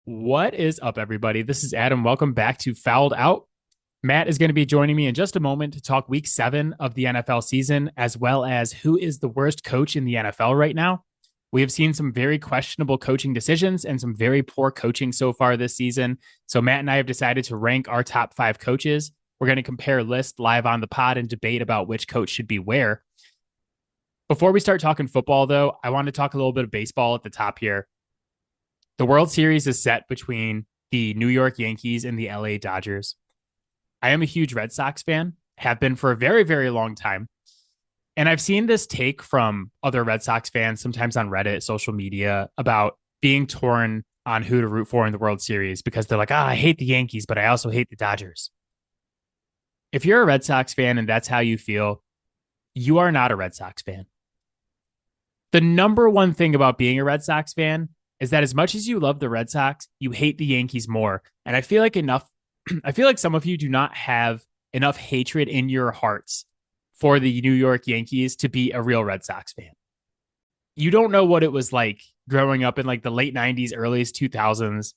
What is up, everybody? This is Adam. Welcome back to Fouled Out. Matt is going to be joining me in just a moment to talk week 7 of the NFL season, as well as who is the worst coach in the NFL right now. We have seen some very questionable coaching decisions and some very poor coaching so far this season. So, Matt and I have decided to rank our top 5 coaches. We're going to compare lists live on the pod and debate about which coach should be where. Before we start talking football, though, I want to talk a little bit of baseball at the top here. The World Series is set between the New York Yankees and the LA Dodgers. I am a huge Red Sox fan, have been for a very, very long time. And I've seen this take from other Red Sox fans, sometimes on Reddit, social media, about being torn on who to root for in the World Series because they're like, I hate the Yankees, but I also hate the Dodgers. If you're a Red Sox fan and that's how you feel, you are not a Red Sox fan. The number one thing about being a Red Sox fan is that as much as you love the Red Sox, you hate the Yankees more. And I feel like some of you do not have enough hatred in your hearts for the New York Yankees to be a real Red Sox fan. You don't know what it was like growing up in like the late 90s, early 2000s.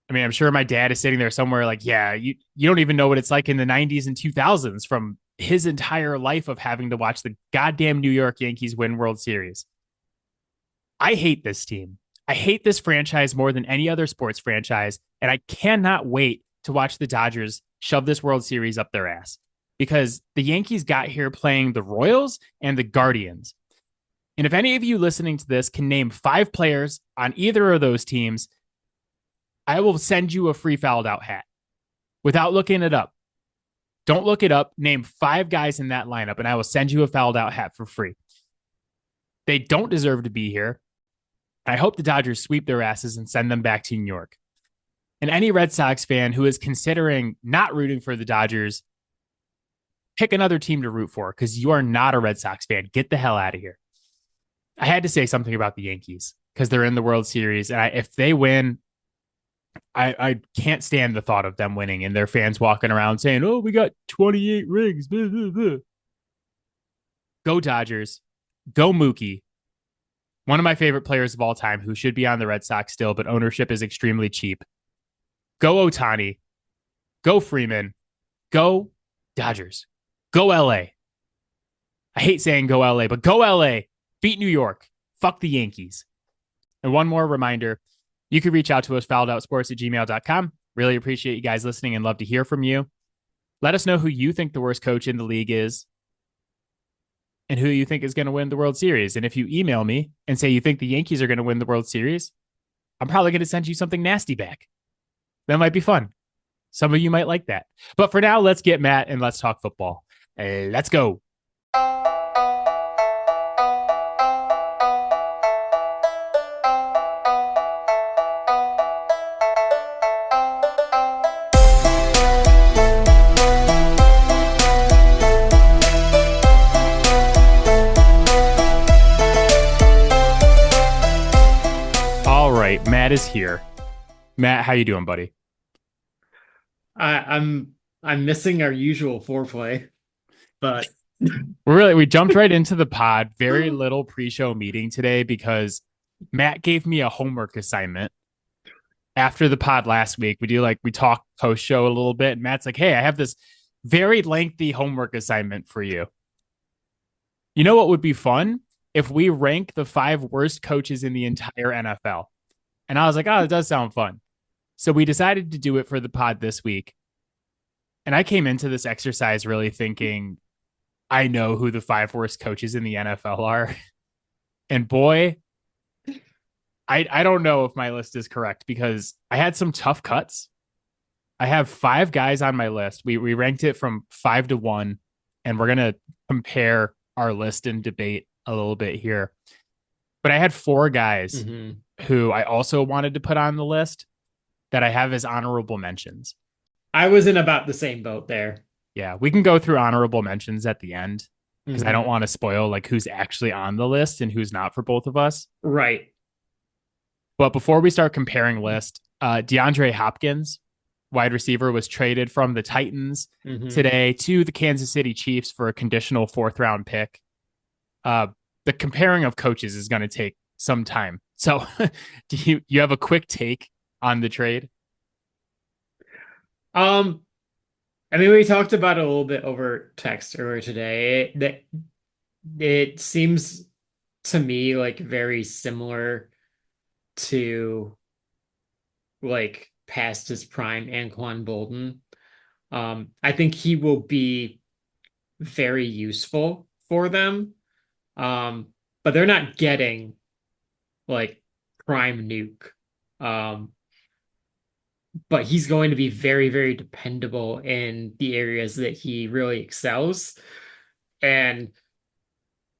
I mean, I'm sure my dad is sitting there somewhere like, yeah, you don't even know what it's like in the 90s and 2000s from his entire life of having to watch the goddamn New York Yankees win World Series. I hate this team. I hate this franchise more than any other sports franchise, and I cannot wait to watch the Dodgers shove this World Series up their ass because the Yankees got here playing the Royals and the Guardians. And if any of you listening to this can name 5 players on either of those teams, I will send you a free fouled out hat without looking it up. Don't look it up. Name 5 guys in that lineup, and I will send you a fouled out hat for free. They don't deserve to be here. I hope the Dodgers sweep their asses and send them back to New York. And any Red Sox fan who is considering not rooting for the Dodgers, pick another team to root for because you are not a Red Sox fan. Get the hell out of here. I had to say something about the Yankees because they're in the World Series. And if they win, I can't stand the thought of them winning and their fans walking around saying, oh, we got 28 rings. Blah, blah, blah. Go Dodgers. Go Mookie. One of my favorite players of all time who should be on the Red Sox still, but ownership is extremely cheap. Go Ohtani. Go Freeman. Go Dodgers. Go LA. I hate saying go LA, but go LA. Beat New York. Fuck the Yankees. And one more reminder, you can reach out to us, fouledoutsports@gmail.com. Really appreciate you guys listening and love to hear from you. Let us know who you think the worst coach in the league is and who you think is going to win the World Series. And if you email me and say you think the Yankees are going to win the World Series, I'm probably going to send you something nasty back. That might be fun. Some of you might like that. But for now, let's get Matt and let's talk football. Let's go. Matt is here. Matt, how you doing, buddy? I'm missing our usual foreplay, but we jumped right into the pod. Very little pre-show meeting today because Matt gave me a homework assignment after the pod last week. We talked post-show a little bit, and Matt's like, hey, I have this very lengthy homework assignment for you. You know what would be fun? If we rank the 5 worst coaches in the entire NFL. And I was like, oh, it does sound fun. So we decided to do it for the pod this week. And I came into this exercise really thinking, I know who the 5 worst coaches in the NFL are. And boy, I don't know if my list is correct because I had some tough cuts. I have 5 guys on my list. We ranked it from 5 to 1, and we're going to compare our list and debate a little bit here. But I had 4 guys who I also wanted to put on the list that I have as honorable mentions. I was in about the same boat there. Yeah, we can go through honorable mentions at the end because I don't want to spoil like who's actually on the list and who's not for both of us. Right. But before we start comparing list, DeAndre Hopkins, wide receiver, was traded from the Titans today to the Kansas City Chiefs for a conditional 4th round pick. The comparing of coaches is going to take some time. So do you have a quick take on the trade? Um, I mean, we talked about it a little bit over text earlier today. It seems to me like very similar to like past his prime Anquan Bolden. I think he will be very useful for them. Um, but they're not getting like prime nuke. Um, but he's going to be very, very dependable in the areas that he really excels. And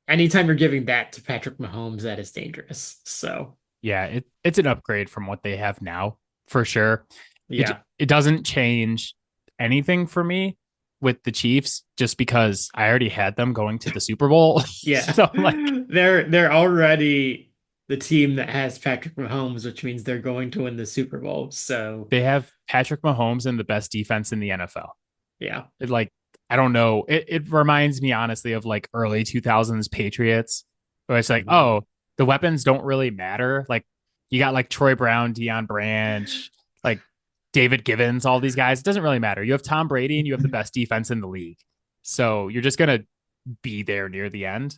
anytime you're giving that to Patrick Mahomes, that is dangerous. So, Yeah, it's an upgrade from what they have now for sure. It yeah. it doesn't change anything for me with the Chiefs just because I already had them going to the Super Bowl. Yeah. So like They're already the team that has Patrick Mahomes, which means they're going to win the Super Bowl. So, they have Patrick Mahomes and the best defense in the NFL. yeah. It like I don't know. It reminds me honestly of like early 2000s Patriots where it's like, Mhm. oh, the weapons don't really matter. Like you got like Troy Brown, Deion Branch, like David Givens, all these guys. It doesn't really matter. You have Tom Brady and you have the best defense in the league. So you're just gonna be there near the end.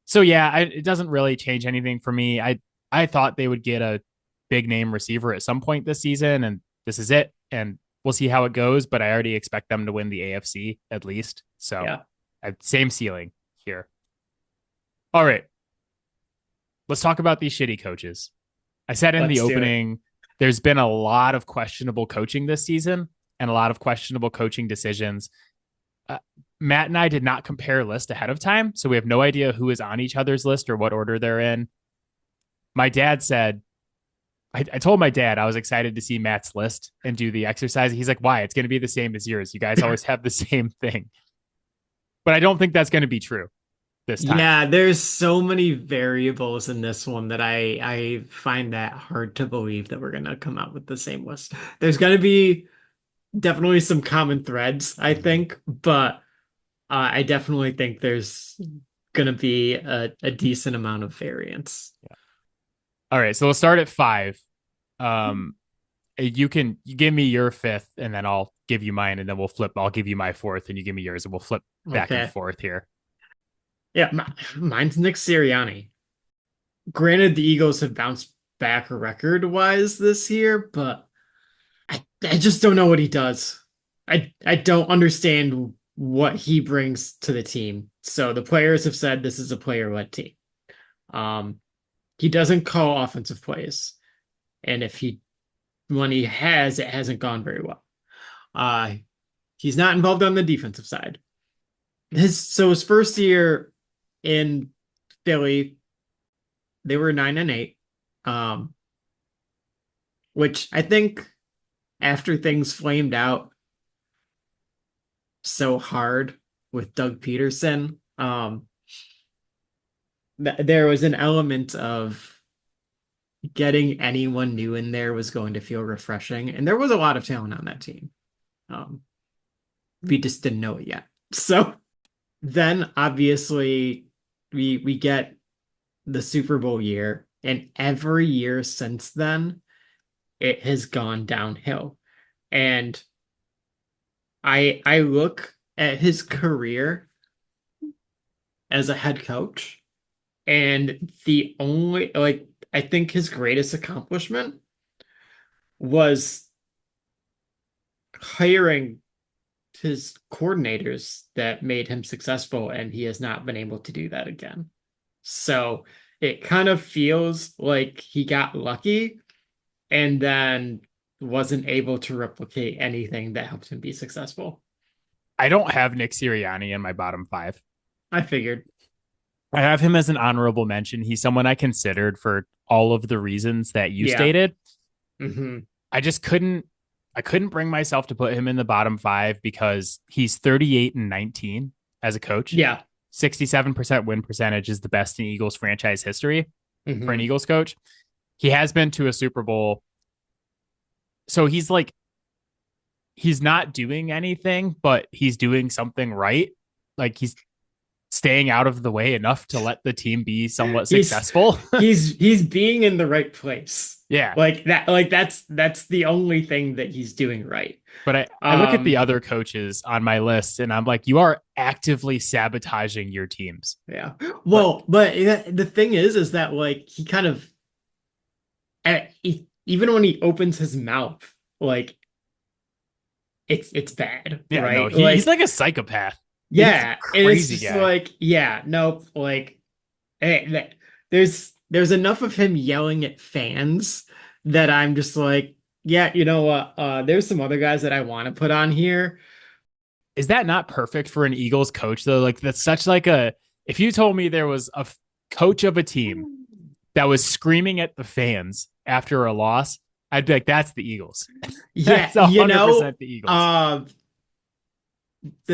So yeah, it doesn't really change anything for me. I thought they would get a big name receiver at some point this season, and this is it. And we'll see how it goes. But I already expect them to win the AFC at least. So Yeah. same ceiling here. All right, let's talk about these shitty coaches. I said in the Let's do it. opening, there's been a lot of questionable coaching this season and a lot of questionable coaching decisions. Uh, Matt and I did not compare list ahead of time, so we have no idea who is on each other's list or what order they're in. My dad said, I told my dad I was excited to see Matt's list and do the exercise. He's like, why? It's going to be the same as yours. You guys always have the same thing. But I don't think that's going to be true this time. Yeah, there's so many variables in this one that I find that hard to believe that we're gonna come out with the same list. There's gonna be definitely some common threads, I think, but I definitely think there's gonna be a decent amount of variance. All right, so we'll start at 5. Um, you give me your 5th, and then I'll give you mine, and then we'll flip. I'll give you my 4th, and you give me yours, and we'll flip back and Okay. forth here. Yeah, mine's Nick Sirianni. Granted, the Eagles have bounced back record-wise this year, but I just don't know what he does. I don't understand what he brings to the team. So the players have said this is a player-led team. Um, he doesn't call offensive plays, and if he when he has, it hasn't gone very well. Uh, he's not involved on the defensive side. His first year in Philly, they were 9-8, um, which I think after things flamed out so hard with Doug Peterson, there was an element of getting anyone new in there was going to feel refreshing, and there was a lot of talent on that team. Um, we just didn't know it yet. So then obviously we get the Super Bowl year, and every year since then it has gone downhill. And I look at his career as a head coach, and the only like I think his greatest accomplishment was hiring his coordinators that made him successful, and he has not been able to do that again. So it kind of feels like he got lucky and then wasn't able to replicate anything that helped him be successful. I don't have Nick Sirianni in my bottom 5. I figured. I have him as an honorable mention. He's someone I considered for all of the reasons that you Yeah. stated. Hmm. I just couldn't bring myself to put him in the bottom 5 because he's 38-19 as a coach. Yeah. 67% win percentage is the best in Eagles franchise history for an Hmm. Eagles coach. He has been to a Super Bowl. So he's not doing anything, but he's doing something right. Like he's staying out of the way enough to let the team be somewhat He's successful. he's being in the right place. Yeah. That's the only thing that he's doing right. But I look at the other coaches on my list and I'm like, you are actively sabotaging your teams. Yeah. But Well, but the thing is that like he kind of even when he opens his mouth, like it's bad, yeah, no, right? he's like a psychopath. He's a Yeah, and it's crazy just guy. like, yeah, nope, like there's enough of him yelling at fans that I'm just like, yeah, you know what? There's some other guys that I want to put on here. Is that not perfect for an Eagles coach though? Like that's such like a if you told me there was a coach of a team that was screaming at the fans after a loss, I'd be like, that's the Eagles. Yeah, That's 100% the Eagles. I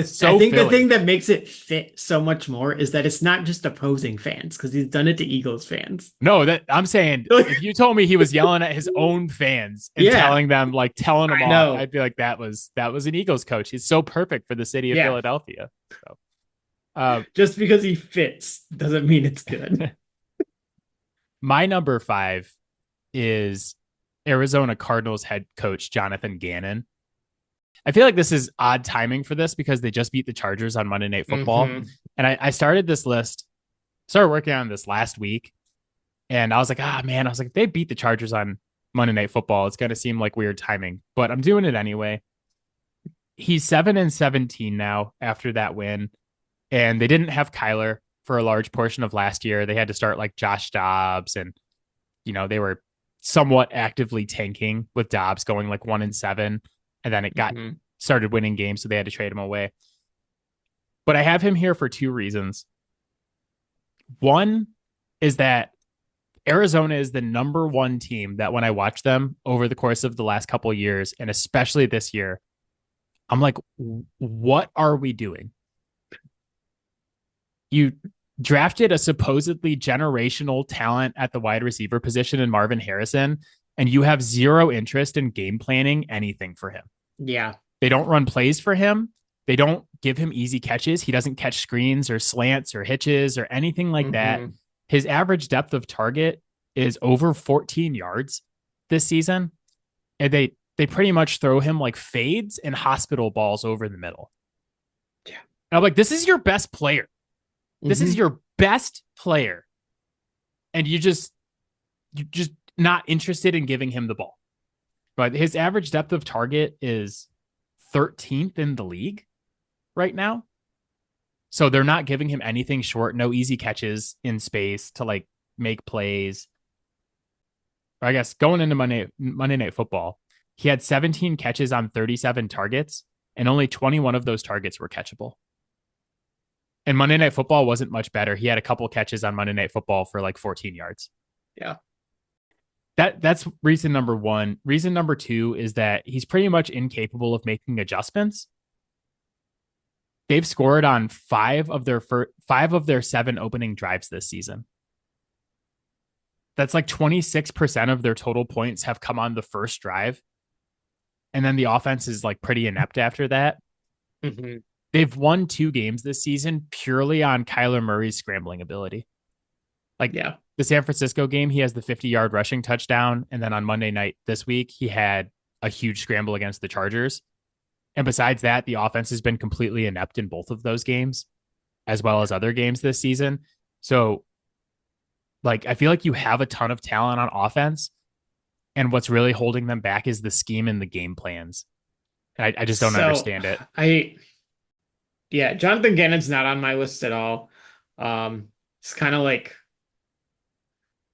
So think the thing Philly. that makes it fit so much more is that it's not just opposing fans because he's done it to Eagles fans. No, that I'm saying if you told me he was yelling at his own fans and Yeah, telling them like telling them I off, know. I'd be like that was an Eagles coach. He's so perfect for the city of Yeah, Philadelphia. So, uh, just because he fits doesn't mean it's good. my number 5 is Arizona Cardinals head coach Jonathan Gannon. I feel like this is odd timing for this because they just beat the Chargers on Monday Night Football, and I started this list, started working on this last week, and I was like, man, I was like, if they beat the Chargers on Monday Night Football, it's going to seem like weird timing, but I'm doing it anyway. He's 7-17 now after that win, and they didn't have Kyler for a large portion of last year. They had to start like Josh Dobbs, and they were somewhat actively tanking with Dobbs going like 1-7, and then it got started winning games, so they had to trade him away. But I have him here for two reasons. One is that Arizona is the number one team that when I watch them over the course of the last couple of years, and especially this year, I'm like, what are we doing? You drafted a supposedly generational talent at the wide receiver position in Marvin Harrison, and you have zero interest in game planning anything for him. Yeah. They don't run plays for him. They don't give him easy catches. He doesn't catch screens or slants or hitches or anything like that. His average depth of target is over 14 yards this season. And they pretty much throw him like fades and hospital balls over the middle. Yeah. And I'm like, this is your best player. This is your best player. And you just not interested in giving him the ball. But his average depth of target is 13th in the league right now. So they're not giving him anything short, no easy catches in space to like make plays. I guess going into Monday Night Football, he had 17 catches on 37 targets, and only 21 of those targets were catchable. And Monday Night Football wasn't much better. He had a couple catches on Monday Night Football for like 14 yards. Yeah. That's reason number one. Reason number two is that he's pretty much incapable of making adjustments. They've scored on five of their 7 opening drives this season. That's like 26% of their total points have come on the first drive. And then the offense is like pretty inept after that. They've won 2 games this season purely on Kyler Murray's scrambling ability. Like the San Francisco game, he has the 50-yard rushing touchdown. And then on Monday night this week, he had a huge scramble against the Chargers. And besides that, the offense has been completely inept in both of those games, as well as other games this season. So, like, I feel like you have a ton of talent on offense. And what's really holding them back is the scheme and the game plans. And I just don't understand it. Jonathan Gannon's not on my list at all. It's kind of like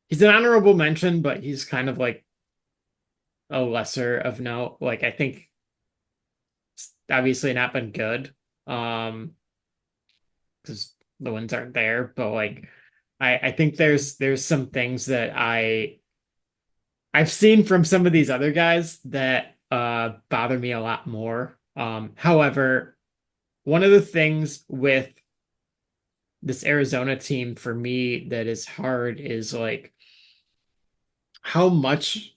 he's an honorable mention, but he's kind of like a lesser of note. Like I think it's obviously not been good. Because the wins aren't there, but like I think there's some things that I've seen from some of these other guys that bother me a lot more. However, one of the things with this Arizona team for me that is hard is like how much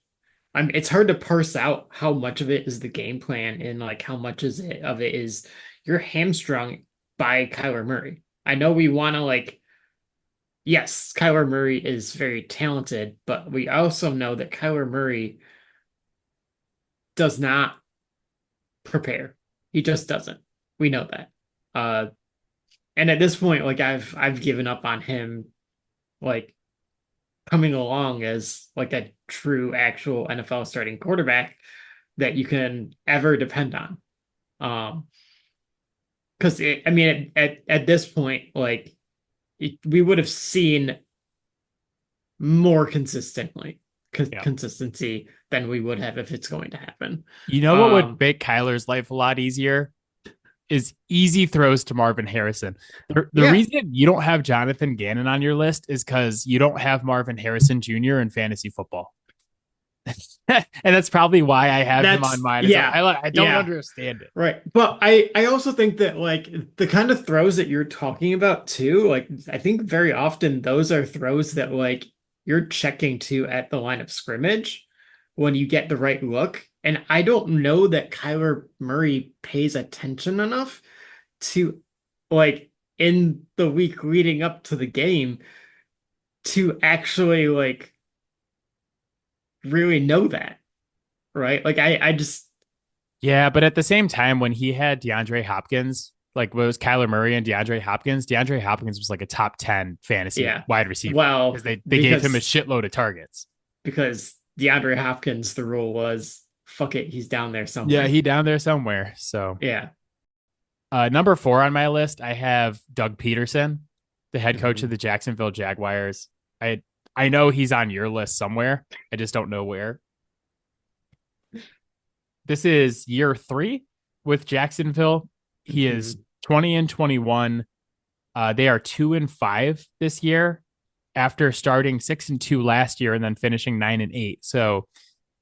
it's hard to parse out how much of it is the game plan and like how much of it is you're hamstrung by Kyler Murray. I know we want to like yes, Kyler Murray is very talented, but we also know that Kyler Murray does not prepare. He just doesn't. We know that. Uh, and at this point, like I've given up on him, like coming along as like a true actual NFL starting quarterback that you can ever depend on. Because I mean, at this point, like we would have seen more Yeah. consistency than we would have if it's going to happen. You know what would Um, make Kyler's life a lot easier is easy throws to Marvin Harrison. The yeah, reason you don't have Jonathan Gannon on your list is because you don't have Marvin Harrison Jr. in fantasy football. And that's probably why I have him on that's mine. Is yeah, I don't yeah. understand it. Right. But I also think that like the kind of throws that you're talking about too, like I think very often those are throws that like you're checking to at the line of scrimmage when you get the right look. And I don't know that Kyler Murray pays attention enough to like in the week leading up to the game to actually like really know that, right? Like I just Yeah, but at the same time, when he had DeAndre Hopkins, like what was Kyler Murray and DeAndre Hopkins was like a top 10 fantasy yeah. wide receiver because Well, they gave him a shitload of targets. because DeAndre Hopkins, the rule was fuck it, he's down there Yeah, somewhere. he down there somewhere. So Yeah. number 4 on my list, I have Doug Peterson, the head coach of Mhm. the Jacksonville Jaguars. I I know he's on your list somewhere. I just don't know where. This is year 3 with Jacksonville. He is Mhm. 20-21. They are 2-5 this year after starting 6-2 last year and then finishing 9-8. So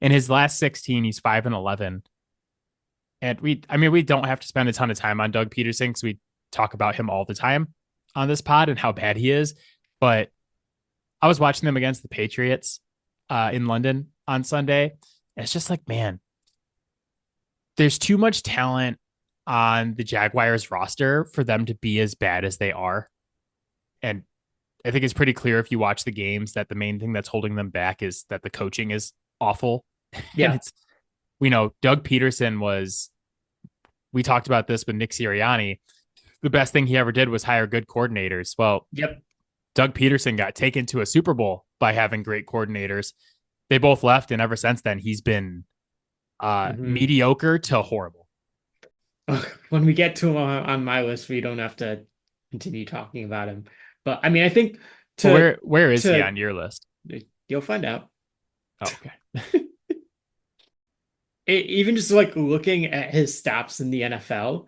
in his last 16, he's 5-11. And we don't have to spend a ton of time on Doug Peterson because we talk about him all the time on this pod and how bad he is. But I was watching them against the Patriots in London on Sunday. And it's just like, man, there's too much talent on the Jaguars roster for them to be as bad as they are. And I think it's pretty clear if you watch the games that the main thing that's holding them back is that the coaching is awful. And Yeah. it's, we know Doug Peterson was, we talked about this with Nick Sirianni. The best thing he ever did was hire good coordinators. Well, Yep. Doug Peterson got taken to a Super Bowl by having great coordinators. They both left. And ever since then, he's been Mhm. mediocre to horrible. Ugh, when we get to him on my list, we don't have to continue talking about him. But I mean, I think Well, to where is he to on your list? you'll find out. Oh, okay. Even just like looking at his stats in the NFL,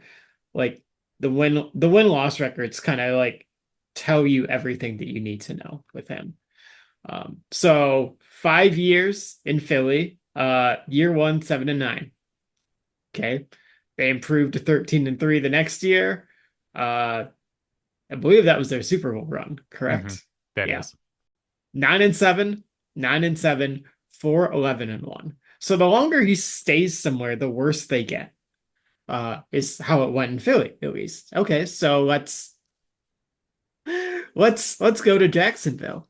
like the win loss records kind of like tell you everything that you need to know with him. So 5 years in Philly, year one, 7-9. Okay. They improved to 13-3 the next year. I believe that was their Super Bowl run, Mm-hmm. correct? That Yeah. is. 9-7, 9-7, 4-11-1. So the longer he stays somewhere, the worse they get. Is how it went in Philly, at least. Okay, so let's go to Jacksonville.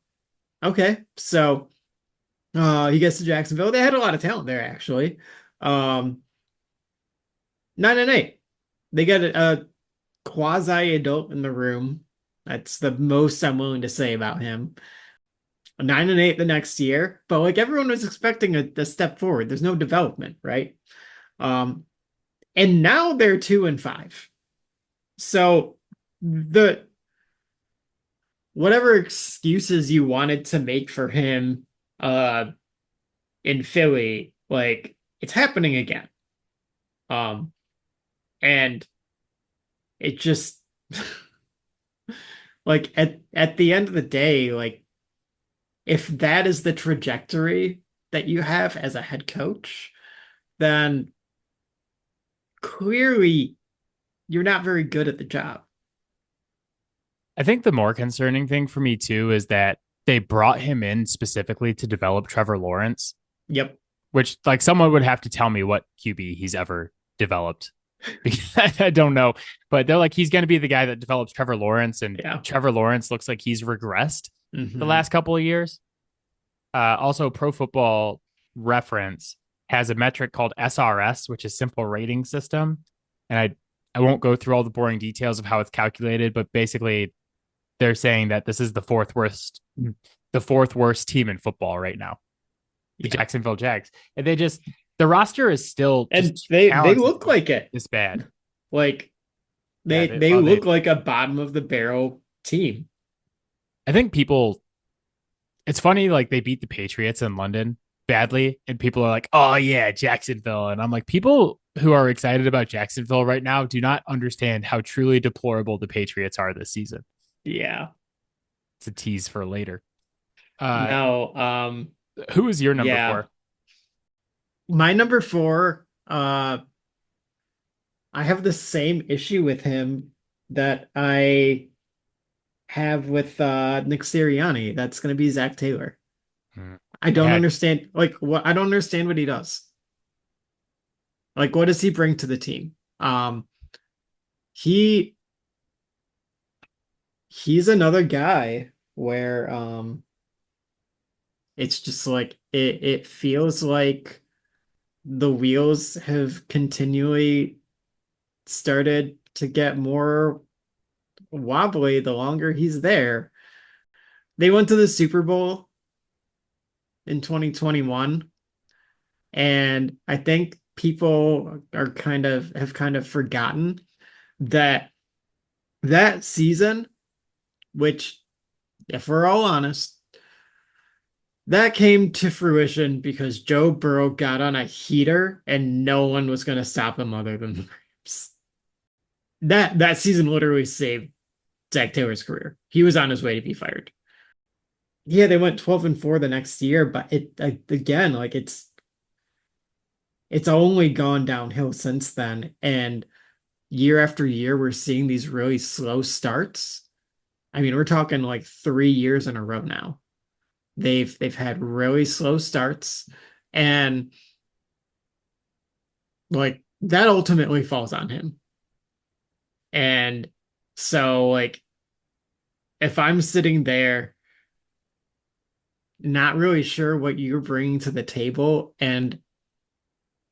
Okay, so he gets to Jacksonville. They had a lot of talent there, actually. 9-8. They got a quasi adult in the room. That's the most I'm willing to say about him. 9-8 the next year, but like everyone was expecting a step forward. There's no development, right? Um, and now they're 2-5. So the whatever excuses you wanted to make for him uh in Philly, like it's happening again. Um, and it just like at the end of the day, like if that is the trajectory that you have as a head coach, then clearly you're not very good at the job. I think the more concerning thing for me too is that they brought him in specifically to develop Trevor Lawrence, Yep. which like someone would have to tell me what QB he's ever developed. I don't know, but they're like, he's going to be the guy that develops Trevor Lawrence, and Yeah. Trevor Lawrence looks like he's regressed the Hmm. last couple of years. Also, Pro Football Reference has a metric called SRS, which is simple rating system. And I won't go through all the boring details of how it's calculated, but basically they're saying that this is the fourth worst team in football right now, the Yeah. Jacksonville Jags. And the roster is still And just they talented, look but like it. this bad. Like Yeah, they look like a bottom of the barrel team. I think people, it's funny, like they beat the Patriots in London badly, and people are like, "Oh yeah, Jacksonville," and I'm like, people who are excited about Jacksonville right now do not understand how truly deplorable the Patriots are this season. Yeah. It's a tease for later. Uh, No, who is your number yeah. four? My number four, I have the same issue with him that I have with Nick Sirianni. That's gonna be Zach Taylor. Hmm. I I don't had understand I don't understand what he does. Like what does he bring to the team? He he's another guy where it's just like it feels like the wheels have continually started to get more wobbly the longer he's there. They went to the Super Bowl in 2021, and I think people are kind of forgotten that that season, which if we're all honest, that came to fruition because Joe Burrow got on a heater and no one was going to stop him other than the Rams. That season literally saved Zach Taylor's career. He was on his way to be fired. Yeah, they went 12-4 the next year, but again, like it's only gone downhill since then. And year after year, we're seeing these really slow starts. I mean, we're talking like 3 years in a row now. They've had really slow starts, and like that ultimately falls on him. And so like if I'm sitting there not really sure what you're bringing to the table and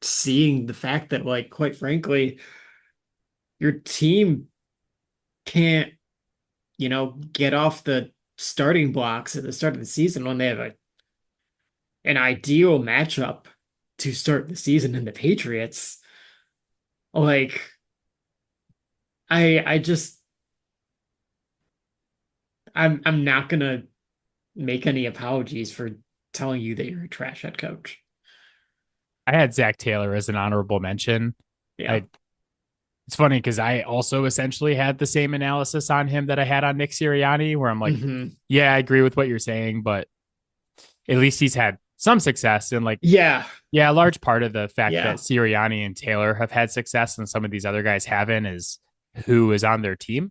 seeing the fact that like quite frankly your team can't, get off the starting blocks at the start of the season when they have an ideal matchup to start the season in the Patriots. Like I just I'm not gonna make any apologies for telling you that you're a trash head coach. I had Zach Taylor as an honorable mention. Yeah. I It's funny because I also essentially had the same analysis on him that I had on Nick Sirianni, where I'm like, Hmm. yeah, I agree with what you're saying, but at least he's had some success. And like, Yeah. yeah, a large part of the fact that Yeah. Sirianni and Taylor have had success and some of these other guys haven't is who is on their team.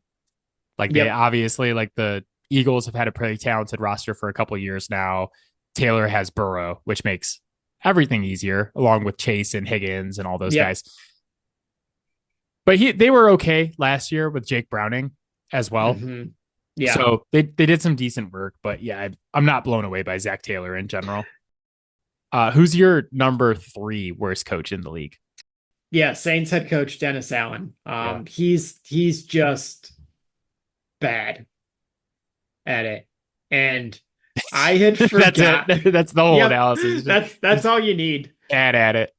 Like they Yep. obviously, like the Eagles have had a pretty talented roster for a couple of years now. Taylor has Burrow, which makes everything easier, along with Chase and Higgins and all those Yep. guys. But they were okay last year with Jake Browning as well. Hmm. Yeah. So they did some decent work, but yeah, I'm not blown away by Zach Taylor in general. Who's your number three worst coach in the league? Yeah. Saints head coach Dennis Allen. Yeah, He's just bad at it. And I had that's it. forgot. That's the whole Yep. analysis. That's Just all you need. bad at it.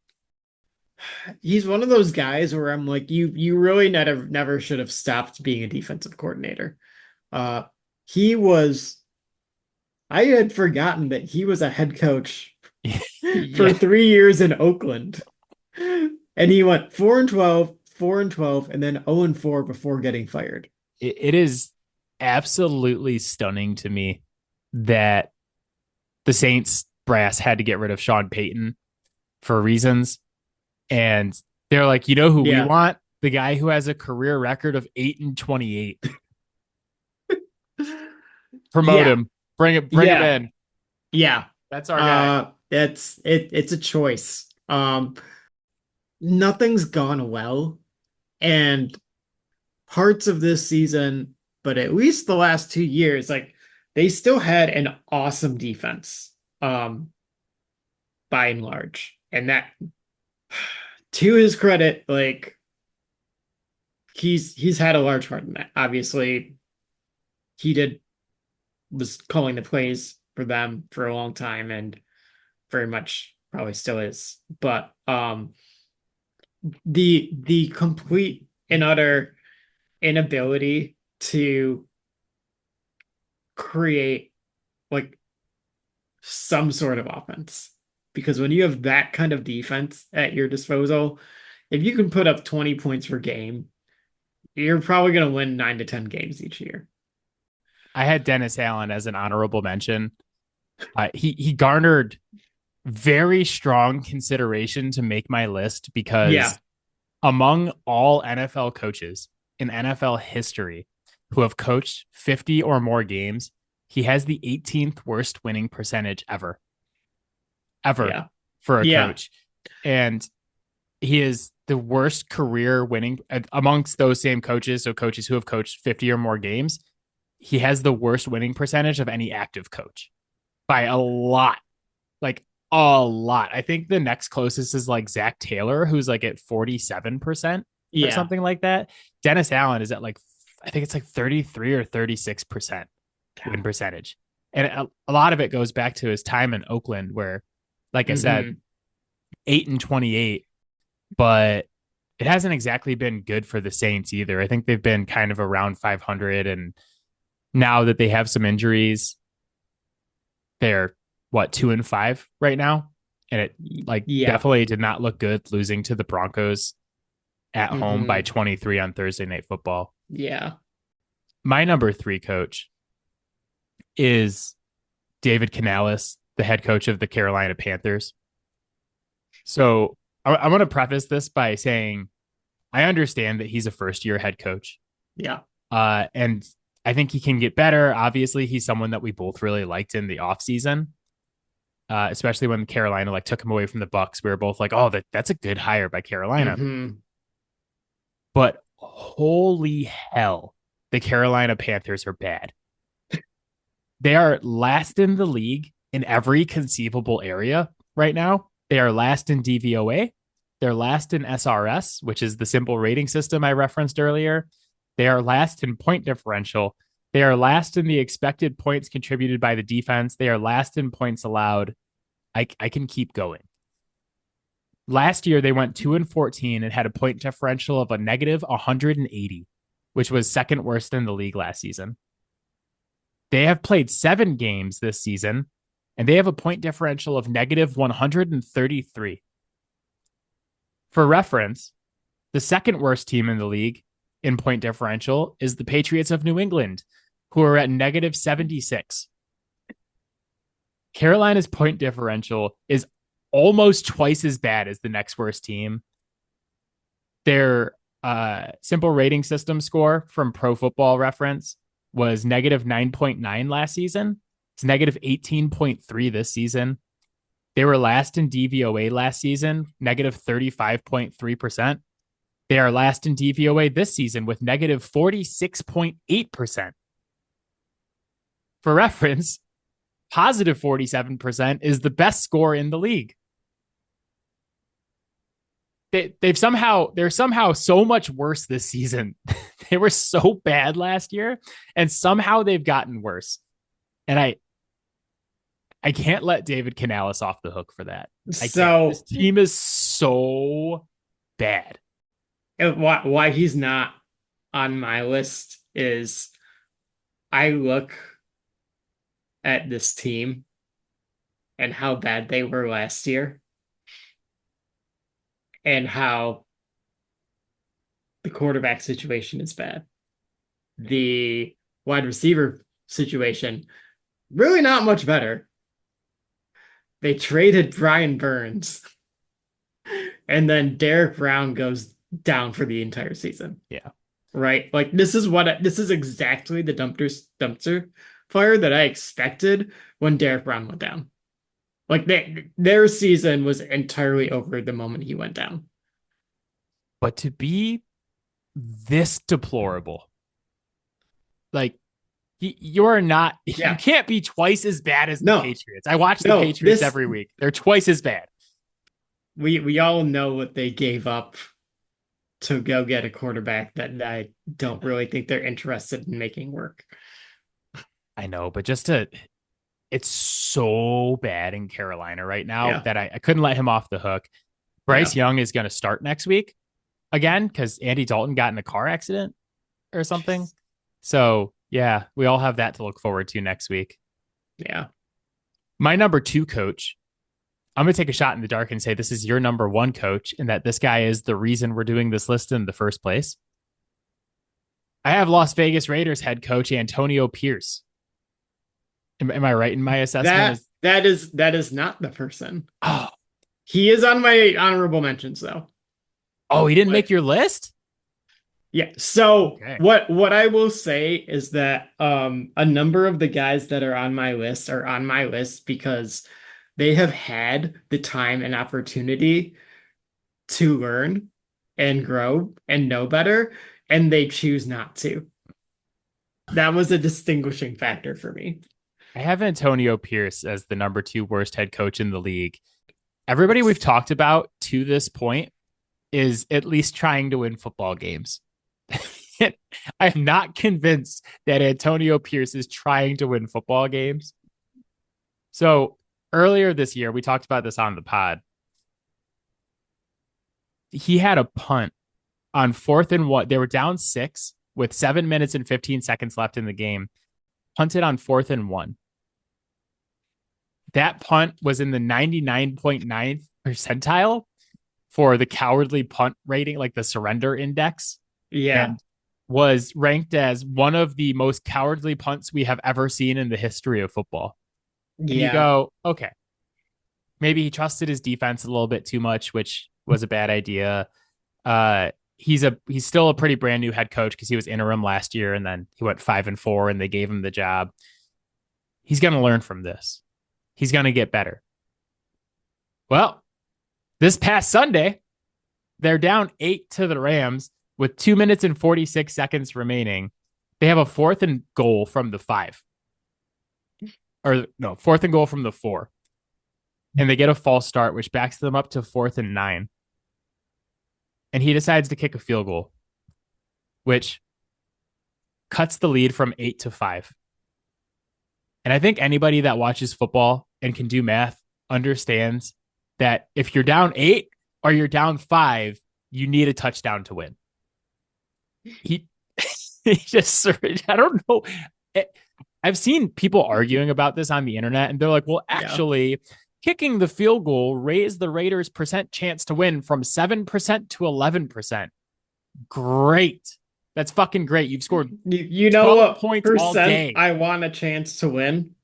He's one of those guys where I'm like, you really never should have stopped being a defensive coordinator. Uh he was I had forgotten that he was a head coach for Yeah, 3 years in Oakland. And he went 4-12, 4-12, and then 0-4 before getting fired. it is absolutely stunning to me that the Saints brass had to get rid of Sean Payton for reasons. And they're like, you know who we Yeah. want? The guy who has a career record of 8-28. Promote Yeah. him. Bring him Yeah. in. Yeah. That's our guy. It's a choice. Nothing's gone well And parts of this season, but at least the last 2 years, like they still had an awesome defense, by and large. And that, to his credit, like he's had a large part in that. Obviously, he did was calling the plays for them for a long time and very much probably still is. But the complete and utter inability to create like some sort of offense. Because when you have that kind of defense at your disposal, if you can put up 20 points per game, you're probably going to win 9 to 10 games each year. I had Dennis Allen as an honorable mention. He garnered very strong consideration to make my list Yeah, because among all NFL coaches in NFL history who have coached 50 or more games, he has the 18th worst winning percentage ever yeah, for a yeah. coach. And he is the worst career winning amongst those same coaches. So coaches who have coached 50 or more games, he has the worst winning percentage of any active coach by a lot, like a lot. I think the next closest is like Zach Taylor, who's like at 47% or Yeah. something like that. Dennis Allen is at like, I think it's like 33 or 36% win percentage. And a lot of it goes back to his time in Oakland, where, like I said, Hmm. 8-28, but it hasn't exactly been good for the Saints either. I think they've been kind of around 500. And now that they have some injuries, they're what, 2-5 right now. And it like Yeah. definitely did not look good losing to the Broncos at home by Hmm. 23 on Thursday Night Football. Yeah. My number three coach is David Canales, the head coach of the Carolina Panthers. So I want to preface this by saying I understand that he's a first year head coach. Yeah. And I think he can get better. Obviously, he's someone that we both really liked in the offseason, especially when Carolina like took him away from the Bucks. We were both like, oh, that's a good hire by Carolina. Hmm. But holy hell, the Carolina Panthers are bad. They are last in the league in every conceivable area right now. They are last in DVOA. They're last in SRS, which is the simple rating system I referenced earlier. They are last in point differential. They are last in the expected points contributed by the defense. They are last in points allowed. I can keep going. Last year, they went 2-14 and had a point differential of a negative 180, which was second worst in the league last season. They have played 7 games this season, and they have a point differential of negative 133. For reference, the second worst team in the league in point differential is the Patriots of New England, who are at negative 76. Carolina's point differential is almost twice as bad as the next worst team. Their simple rating system score from Pro Football Reference was negative 9.9 last season. It's negative 18.3 this season. They were last in DVOA last season, negative 35.3%. They are last in DVOA this season with negative 46.8%. For reference, positive 47% is the best score in the league. They're somehow so much worse this season. They were so bad last year, and somehow they've gotten worse. And I can't let David Canales off the hook for that. I can't. This So team is so bad. why he's not on my list is I look at this team and how bad they were last year and how the quarterback situation is bad. The wide receiver situation, really not much better. They traded Brian Burns, and then Derek Brown goes down for the entire season. Yeah. Right? Like this is exactly the dumpster fire that I expected when Derek Brown went down. Like their season was entirely over the moment he went down. But to be this deplorable. Like, you're not, you Yeah. can't be twice as bad as the No. Patriots. I watch the No. Patriots every week. They're twice as bad. We all know what they gave up to go get a quarterback that I don't really think they're interested in making work. I know, but it's so bad in Carolina right now Yeah. that I couldn't let him off the hook. Bryce Yeah. Young is going to start next week again because Andy Dalton got in a car accident or something. Jeez. So, yeah, we all have that to look forward to next week. Yeah. My number 2 coach, I'm going to take a shot in the dark and say this is your number 1 coach and that this guy is the reason we're doing this list in the first place. I have Las Vegas Raiders head coach Antonio Pierce. Am I right in my assessment? That is not the person. Oh, He is on my honorable mentions though. he didn't What? make your list? Yeah. So Okay. what I will say is that a number of the guys that are on my list because they have had the time and opportunity to learn and grow and know better, and they choose not to. That was a distinguishing factor for me. I have Antonio Pierce as the number 2 worst head coach in the league. Everybody we've talked about to this point is at least trying to win football games. I'm not convinced that Antonio Pierce is trying to win football games. So earlier this year, we talked about this on the pod. He had a punt on 4th and 1. They were down 6 with 7 minutes and 15 seconds left in the game. Punted on 4th and 1. That punt was in the 99.9th percentile for the cowardly punt rating, like the surrender index. Yeah. And was ranked as one of the most cowardly punts we have ever seen in the history of football. And you Yeah. go, okay, maybe he trusted his defense a little bit too much, which was a bad idea. He's still a pretty brand new head coach because he was interim last year and then he went 5-4 and they gave him the job. He's going to learn from this. He's going to get better. Well, this past Sunday, they're down 8 to the Rams with 2 minutes and 46 seconds remaining. They have a 4th and goal from the 5. Or no, 4th and goal from the 4. And they get a false start, which backs them up to 4th and 9. And he decides to kick a field goal, which cuts the lead from 8 to 5. And I think anybody that watches football and can do math understands that if you're down 8 or you're down 5, you need a touchdown to win. He just, I don't know. I've seen people arguing about this on the internet, and they're like, well, actually, kicking the field goal raised the Raiders' percent chance to win from 7% to 11%. Great. That's fucking great. You've scored you know what points all day. I want a chance to win?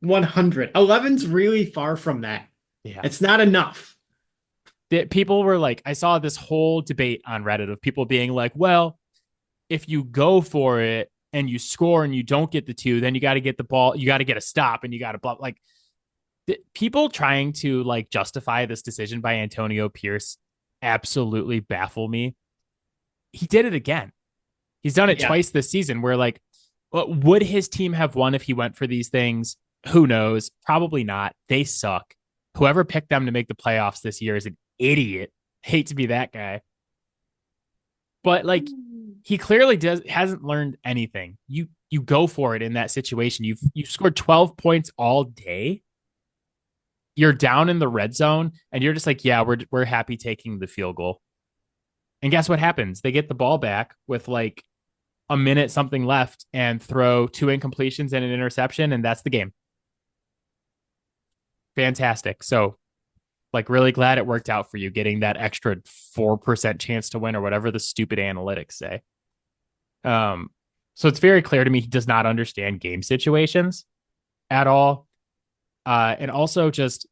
100. 11's really far from that. Yeah. It's not enough. People were like, I saw this whole debate on Reddit of people being like, well, if you go for it and you score and you don't get the 2, then you got to get the ball, you got to get a stop and you got to blah. Like, people trying to like justify this decision by Antonio Pierce absolutely baffle me. He did it again. He's done it twice this season where like, would his team have won if he went for these things? Who knows? Probably not. They suck. Whoever picked them to make the playoffs this year is an idiot. Hate to be that guy. But like, he clearly hasn't learned anything. You go for it in that situation. You've scored 12 points all day. You're down in the red zone and you're just like, yeah, we're happy taking the field goal. And guess what happens? They get the ball back with like a minute something left and throw 2 incompletions and an interception, and that's the game. Fantastic. So, like, really glad it worked out for you getting that extra 4% chance to win or whatever the stupid analytics say. So it's very clear to me he does not understand game situations at all. And also just,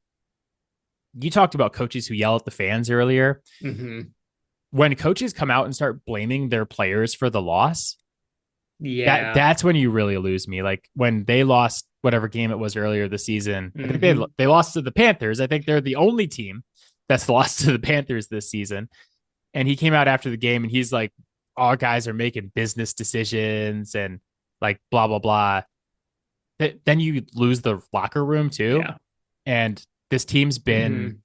you talked about coaches who yell at the fans earlier. Mm-hmm. When coaches come out and start blaming their players for the loss, that's when you really lose me. Like when they lost whatever game it was earlier this season, I think they lost to the Panthers. I think they're the only team that's lost to the Panthers this season. And he came out after the game and he's like, all guys are making business decisions and like blah, blah, blah. Then you lose the locker room too. Yeah. And this team's been Hmm.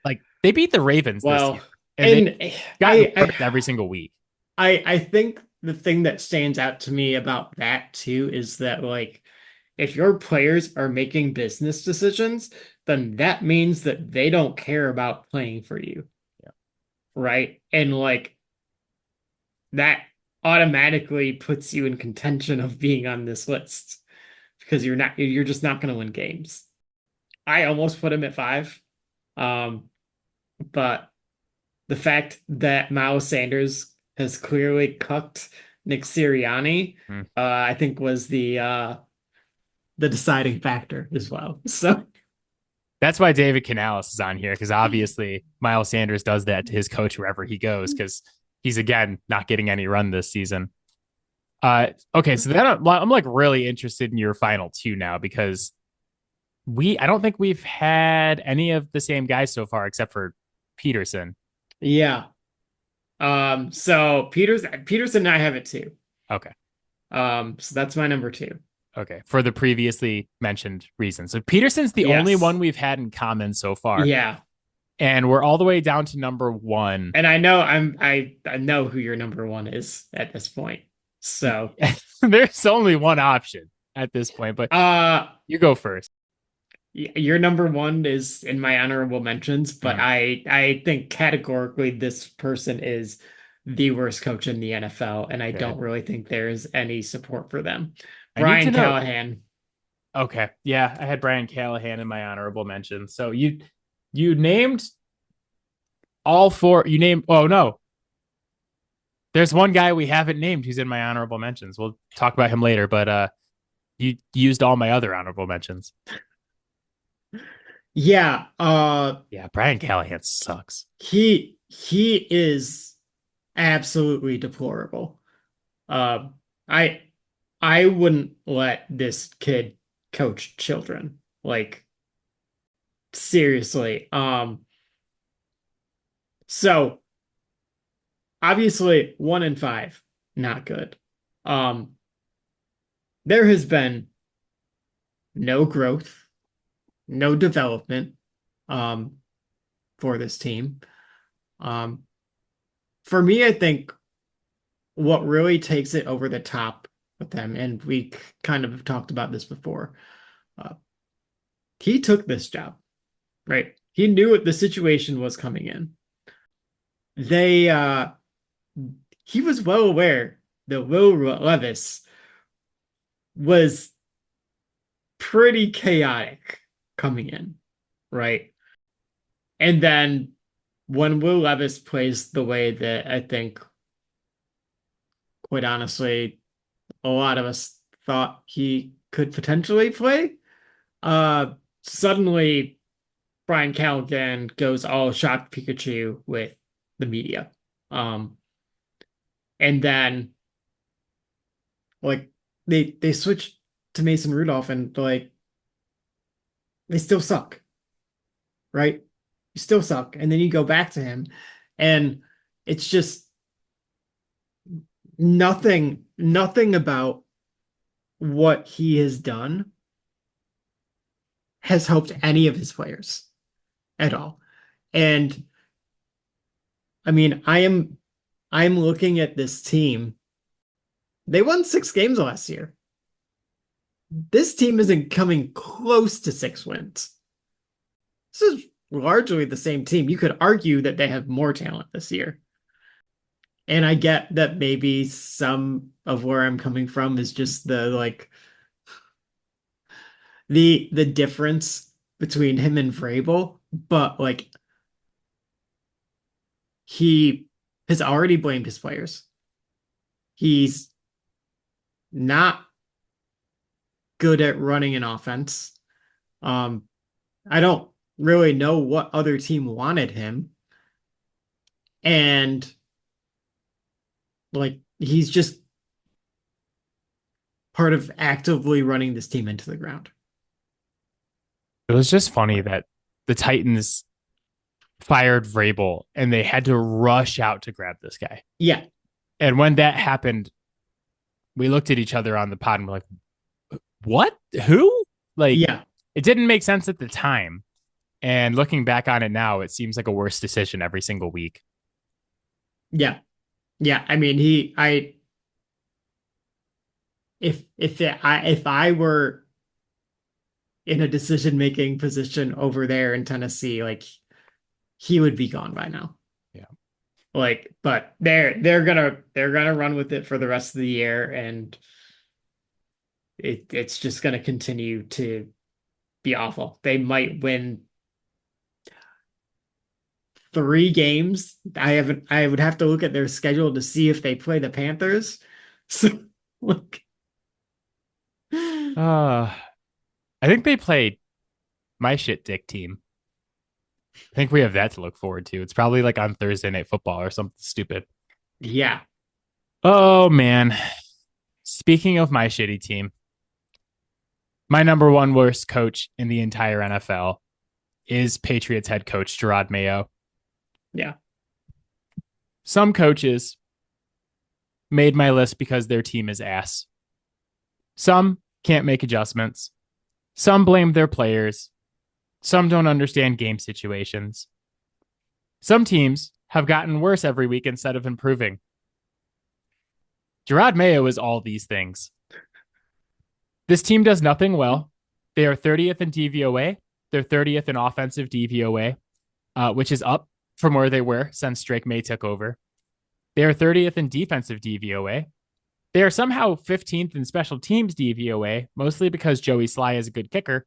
like, they beat the Ravens this Well, year and they've and gotten I worse every single week. I think the thing that stands out to me about that too is that like if your players are making business decisions, then that means that they don't care about playing for you, Yeah. right? And like that automatically puts you in contention of being on this list because you're just not going to win games. I almost put him at 5. Um, but the fact that Miles Sanders has clearly cucked Nick Sirianni, Hmm. I think was the deciding factor as well. So That's why David Canales is on here because obviously Miles Sanders does that to his coach wherever he goes because he's again not getting any run this season. Okay, so then I'm like really interested in your final two now because I don't think we've had any of the same guys so far except for Peterson. yeah. So Peterson and I have it too. Okay. So that's my number 2. Okay. For the previously mentioned reasons. So Peterson's the only one Yes. we've had in common so far. Yeah. And we're all the way down to number one. And I know who your number 1 is at this point. So There's only one option at this point, but uh you go first. your number 1 is in my honorable mentions, but Mhm. I think categorically this person is the worst coach in the NFL, and I Okay. don't really think there's any support for them. I need to Brian know. Callahan. Okay. Yeah, I had Brian Callahan in my honorable mention. So you named all four. You named oh no. There's one guy we haven't named who's in my honorable mentions. We'll talk about him later, but you used all my other honorable mentions. Yeah, Yeah, Brian Callahan sucks. he is absolutely deplorable. Uh, I I wouldn't let this kid coach children. Like seriously. So obviously 1 and 5, not good. Um, there has been no growth, no development, um, for this team. Um, for me, I think what really takes it over the top with them, and we kind of talked about this before. Uh, he took this job, right? He knew what the situation was coming in. They he was well aware that Will Levis was pretty chaotic coming in, right? And then when Will Levis plays the way that I think, quite honestly, a lot of us thought he could potentially play, uh, suddenly Brian Callaghan goes all shocked Pikachu with the media. Um, and then like they switched to Mason Rudolph and like they still suck, right? You still suck. And then you go back to him and it's just nothing about what he has done has helped any of his players at all. And I mean, I'm looking at this team. They won 6 games last year. This team isn't coming close to 6 wins. This is largely the same team. You could argue that they have more talent this year. And I get that maybe some of where I'm coming from is just the like the difference between him and Vrabel, but like he has already blamed his players. He's not good at running an offense. Um, I don't really know what other team wanted him. And like he's just part of actively running this team into the ground. It was just funny that the Titans fired Vrabel and they had to rush out to grab this guy. Yeah. And when that happened, we looked at each other on the pod and we're like, what? Who? Like, Yeah. it didn't make sense at the time. And looking back on it now, it seems like a worse decision every single week. Yeah. Yeah. I mean, if I were in a decision-making position over there in Tennessee, like he would be gone by now. Yeah. Like, but they're gonna run with it for the rest of the year, and it's just gonna continue to be awful. They might win 3 games. I would have to look at their schedule to see if they play the Panthers. So look. I think they played my shit dick team. I think we have that to look forward to. It's probably like on Thursday Night Football or something stupid. Yeah. Oh, man. Speaking of my shitty team, my number one worst coach in the entire NFL is Patriots head coach Gerard Mayo. Yeah. Some coaches made my list because their team is ass. Some can't make adjustments. Some blame their players. Some don't understand game situations. Some teams have gotten worse every week instead of improving. Gerard Mayo is all these things. This team does nothing well. They are 30th in DVOA. They're 30th in offensive DVOA, which is up from where they were since Drake May took over. They are 30th in defensive DVOA. They are somehow 15th in special teams DVOA, mostly because Joey Sly is a good kicker.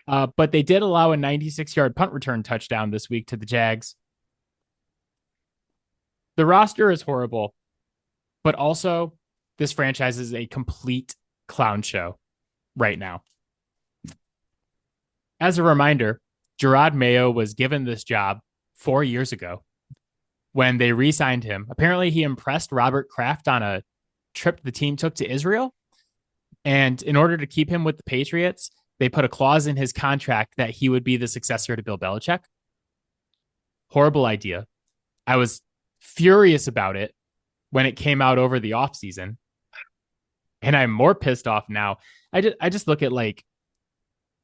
But they did allow a 96-yard punt return touchdown this week to the Jags. The roster is horrible, but also this franchise is a complete clown show right now. As a reminder, Gerard Mayo was given this job 4 years ago when they re-signed him. Apparently, he impressed Robert Kraft on a trip the team took to Israel. And in order to keep him with the Patriots, they put a clause in his contract that he would be the successor to Bill Belichick. Horrible idea. I was furious about it when it came out over the offseason. And I'm more pissed off now. I just look at like,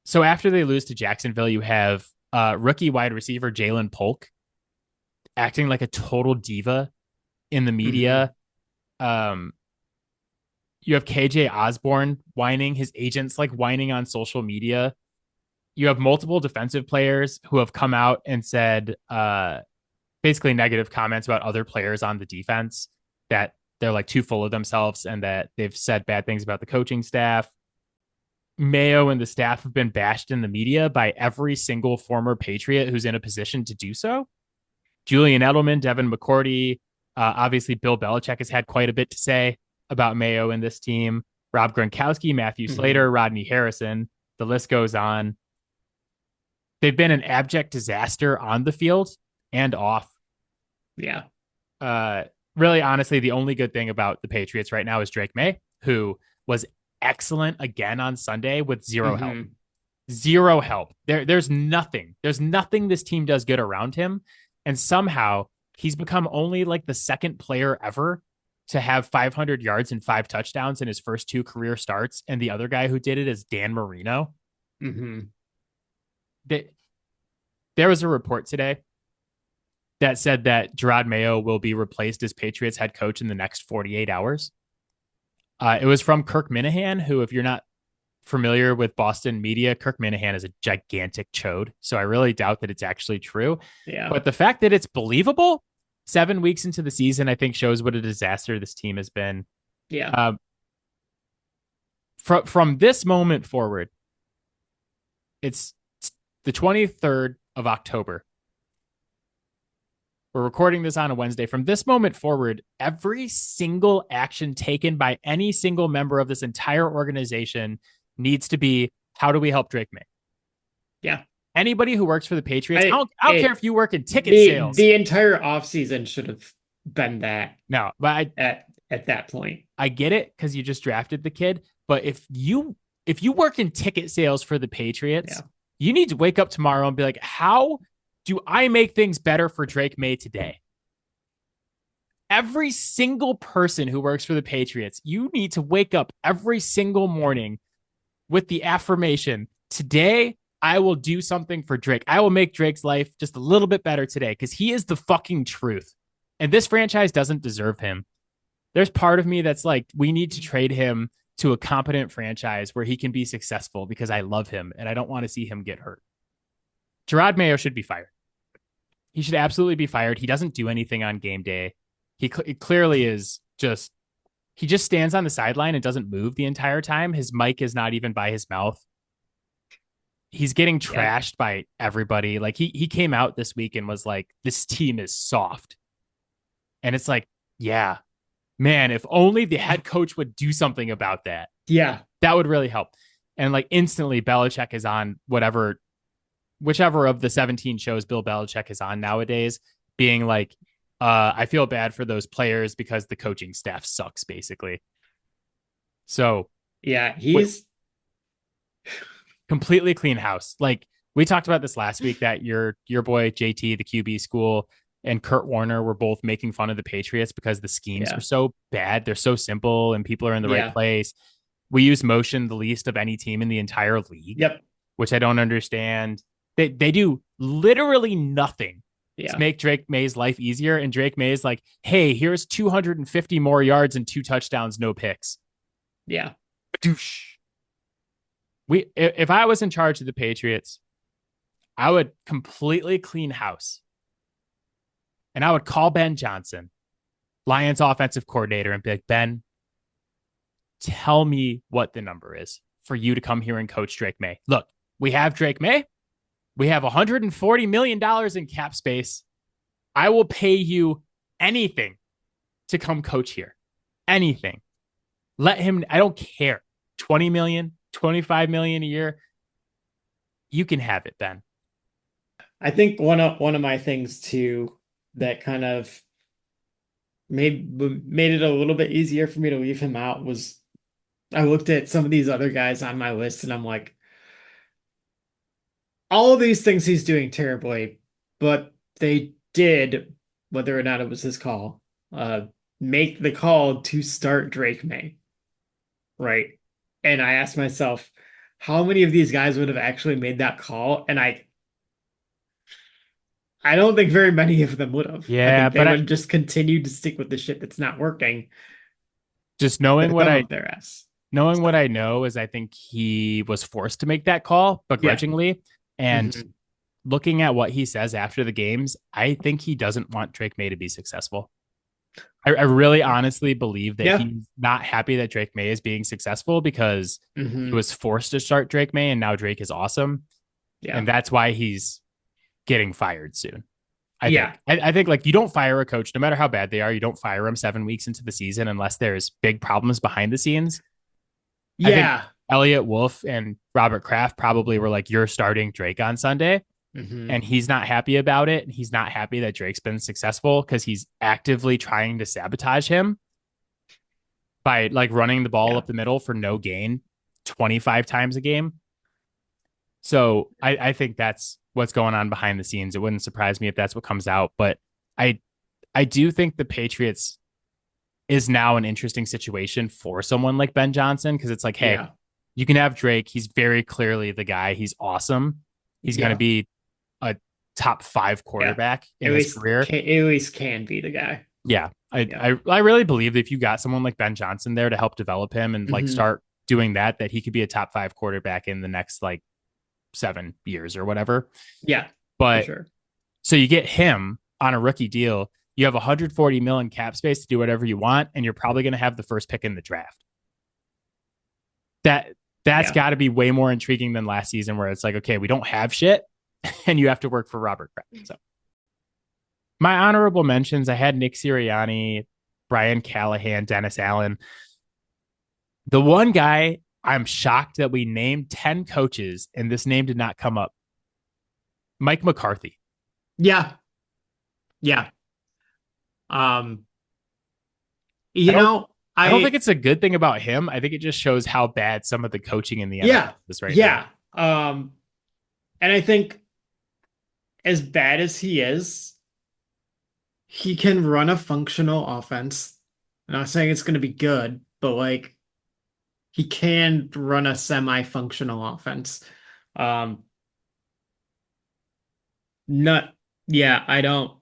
so after they lose to Jacksonville, you have rookie wide receiver Jalen Polk acting like a total diva in the media. Mm-hmm. You have KJ Osborne whining, his agents like whining on social media. You have multiple defensive players who have come out and said basically negative comments about other players on the defense, that they're like too full of themselves and that they've said bad things about the coaching staff. Mayo and the staff have been bashed in the media by every single former Patriot who's in a position to do so. Julian Edelman, Devin McCourty, obviously Bill Belichick has had quite a bit to say about Mayo and this team. Rob Gronkowski, Matthew Slater, Rodney Harrison, the list goes on. They've been an abject disaster on the field and off. Yeah. Really, honestly, the only good thing about the Patriots right now is Drake May, who was excellent again on Sunday with zero help. Zero help. There's nothing. There's nothing this team does good around him. And somehow he's become only like the second player ever to have 500 yards and 5 touchdowns in his first 2 career starts. And the other guy who did it is Dan Marino. There was a report today that said that Gerard Mayo will be replaced as Patriots head coach in the next 48 hours. It was from Kirk Minahan, who, if you're not familiar with Boston media, Kirk Minahan is a gigantic chode. So I really doubt that it's actually true. Yeah. But the fact that it's believable 7 weeks into the season, I think shows what a disaster this team has been. Yeah. From this moment forward, it's the 23rd of October. We're recording this on a Wednesday. From this moment forward, every single action taken by any single member of this entire organization needs to be, how do we help Drake May? Yeah. Anybody who works for the Patriots, I don't care if you work in ticket sales. The entire offseason should have been that. No, but at that point. I get it because you just drafted the kid. But if you work in ticket sales for the Patriots, you need to wake up tomorrow and be like, how do I make things better for Drake May today? Every single person who works for the Patriots, you need to wake up every single morning with the affirmation, today I will do something for Drake. I will make Drake's life just a little bit better today because he is the fucking truth. And this franchise doesn't deserve him. There's part of me that's like, we need to trade him to a competent franchise where he can be successful because I love him and I don't want to see him get hurt. Gerard Mayo should be fired. He should absolutely be fired. He doesn't do anything on game day. He clearly is just, he just stands on the sideline and doesn't move the entire time. His mic is not even by his mouth. He's getting trashed by everybody. Like he came out this week and was like, this team is soft. And it's like, yeah, man, if only the head coach would do something about that. Yeah. That would really help. And like instantly Belichick is on whichever of the 17 shows Bill Belichick is on nowadays, being like, I feel bad for those players because the coaching staff sucks, basically. So yeah, he's completely clean house. Like we talked about this last week that your boy JT, the QB school, and Kurt Warner were both making fun of the Patriots because the schemes are so bad. They're so simple and people are in the right place. We use motion the least of any team in the entire league, which I don't understand. They do literally nothing to make Drake May's life easier. And Drake May is like, hey, here's 250 more yards and 2 touchdowns, no picks. Yeah. If I was in charge of the Patriots, I would completely clean house. And I would call Ben Johnson, Lions offensive coordinator, and be like, Ben, tell me what the number is for you to come here and coach Drake May. Look, we have Drake May. We have $140 million in cap space. I will pay you anything to come coach here. Anything. Let him, I don't care. 20 million, 25 million a year. You can have it, Ben. I think one of my things too that kind of made it a little bit easier for me to leave him out was I looked at some of these other guys on my list and I'm like, all of these things he's doing terribly, but they did, whether or not it was his call, make the call to start Drake May. Right. And I asked myself, how many of these guys would have actually made that call? And I don't think very many of them would have. Yeah, I think they would just continue to stick with the shit that's not working. Just knowing what I know is I think he was forced to make that call begrudgingly. Yeah. And looking at what he says after the games, I think he doesn't want Drake May to be successful. I really honestly believe that he's not happy that Drake May is being successful because he was forced to start Drake May and now Drake is awesome. Yeah. And that's why he's getting fired soon. I think like you don't fire a coach, no matter how bad they are, you don't fire them 7 weeks into the season unless there's big problems behind the scenes. I think Elliot Wolf and Robert Kraft probably were like, you're starting Drake on Sunday. And he's not happy about it. And he's not happy that Drake's been successful because he's actively trying to sabotage him by like running the ball up the middle for no gain 25 times a game. So I think that's what's going on behind the scenes. It wouldn't surprise me if that's what comes out. But I do think the Patriots is now an interesting situation for someone like Ben Johnson because it's like, hey, you can have Drake. He's very clearly the guy. He's awesome. He's going to be a top 5 quarterback in his career. At least can be the guy. Yeah. I really believe that if you got someone like Ben Johnson there to help develop him and like start doing that he could be a top 5 quarterback in the next like 7 years or whatever. Yeah. But so you get him on a rookie deal. You have 140 million cap space to do whatever you want. And you're probably going to have the first pick in the draft. That's got to be way more intriguing than last season where it's like, okay, we don't have shit and you have to work for Robert Kraft. So my honorable mentions, I had Nick Sirianni, Brian Callahan, Dennis Allen. The one guy I'm shocked that we named 10 coaches and this name did not come up. Mike McCarthy. Yeah. Yeah. I don't think it's a good thing about him. I think it just shows how bad some of the coaching in the NFL is right now. And I think as bad as he can run a functional offense. I'm not saying it's going to be good, but like he can run a semi-functional offense. Um, not, yeah, I don't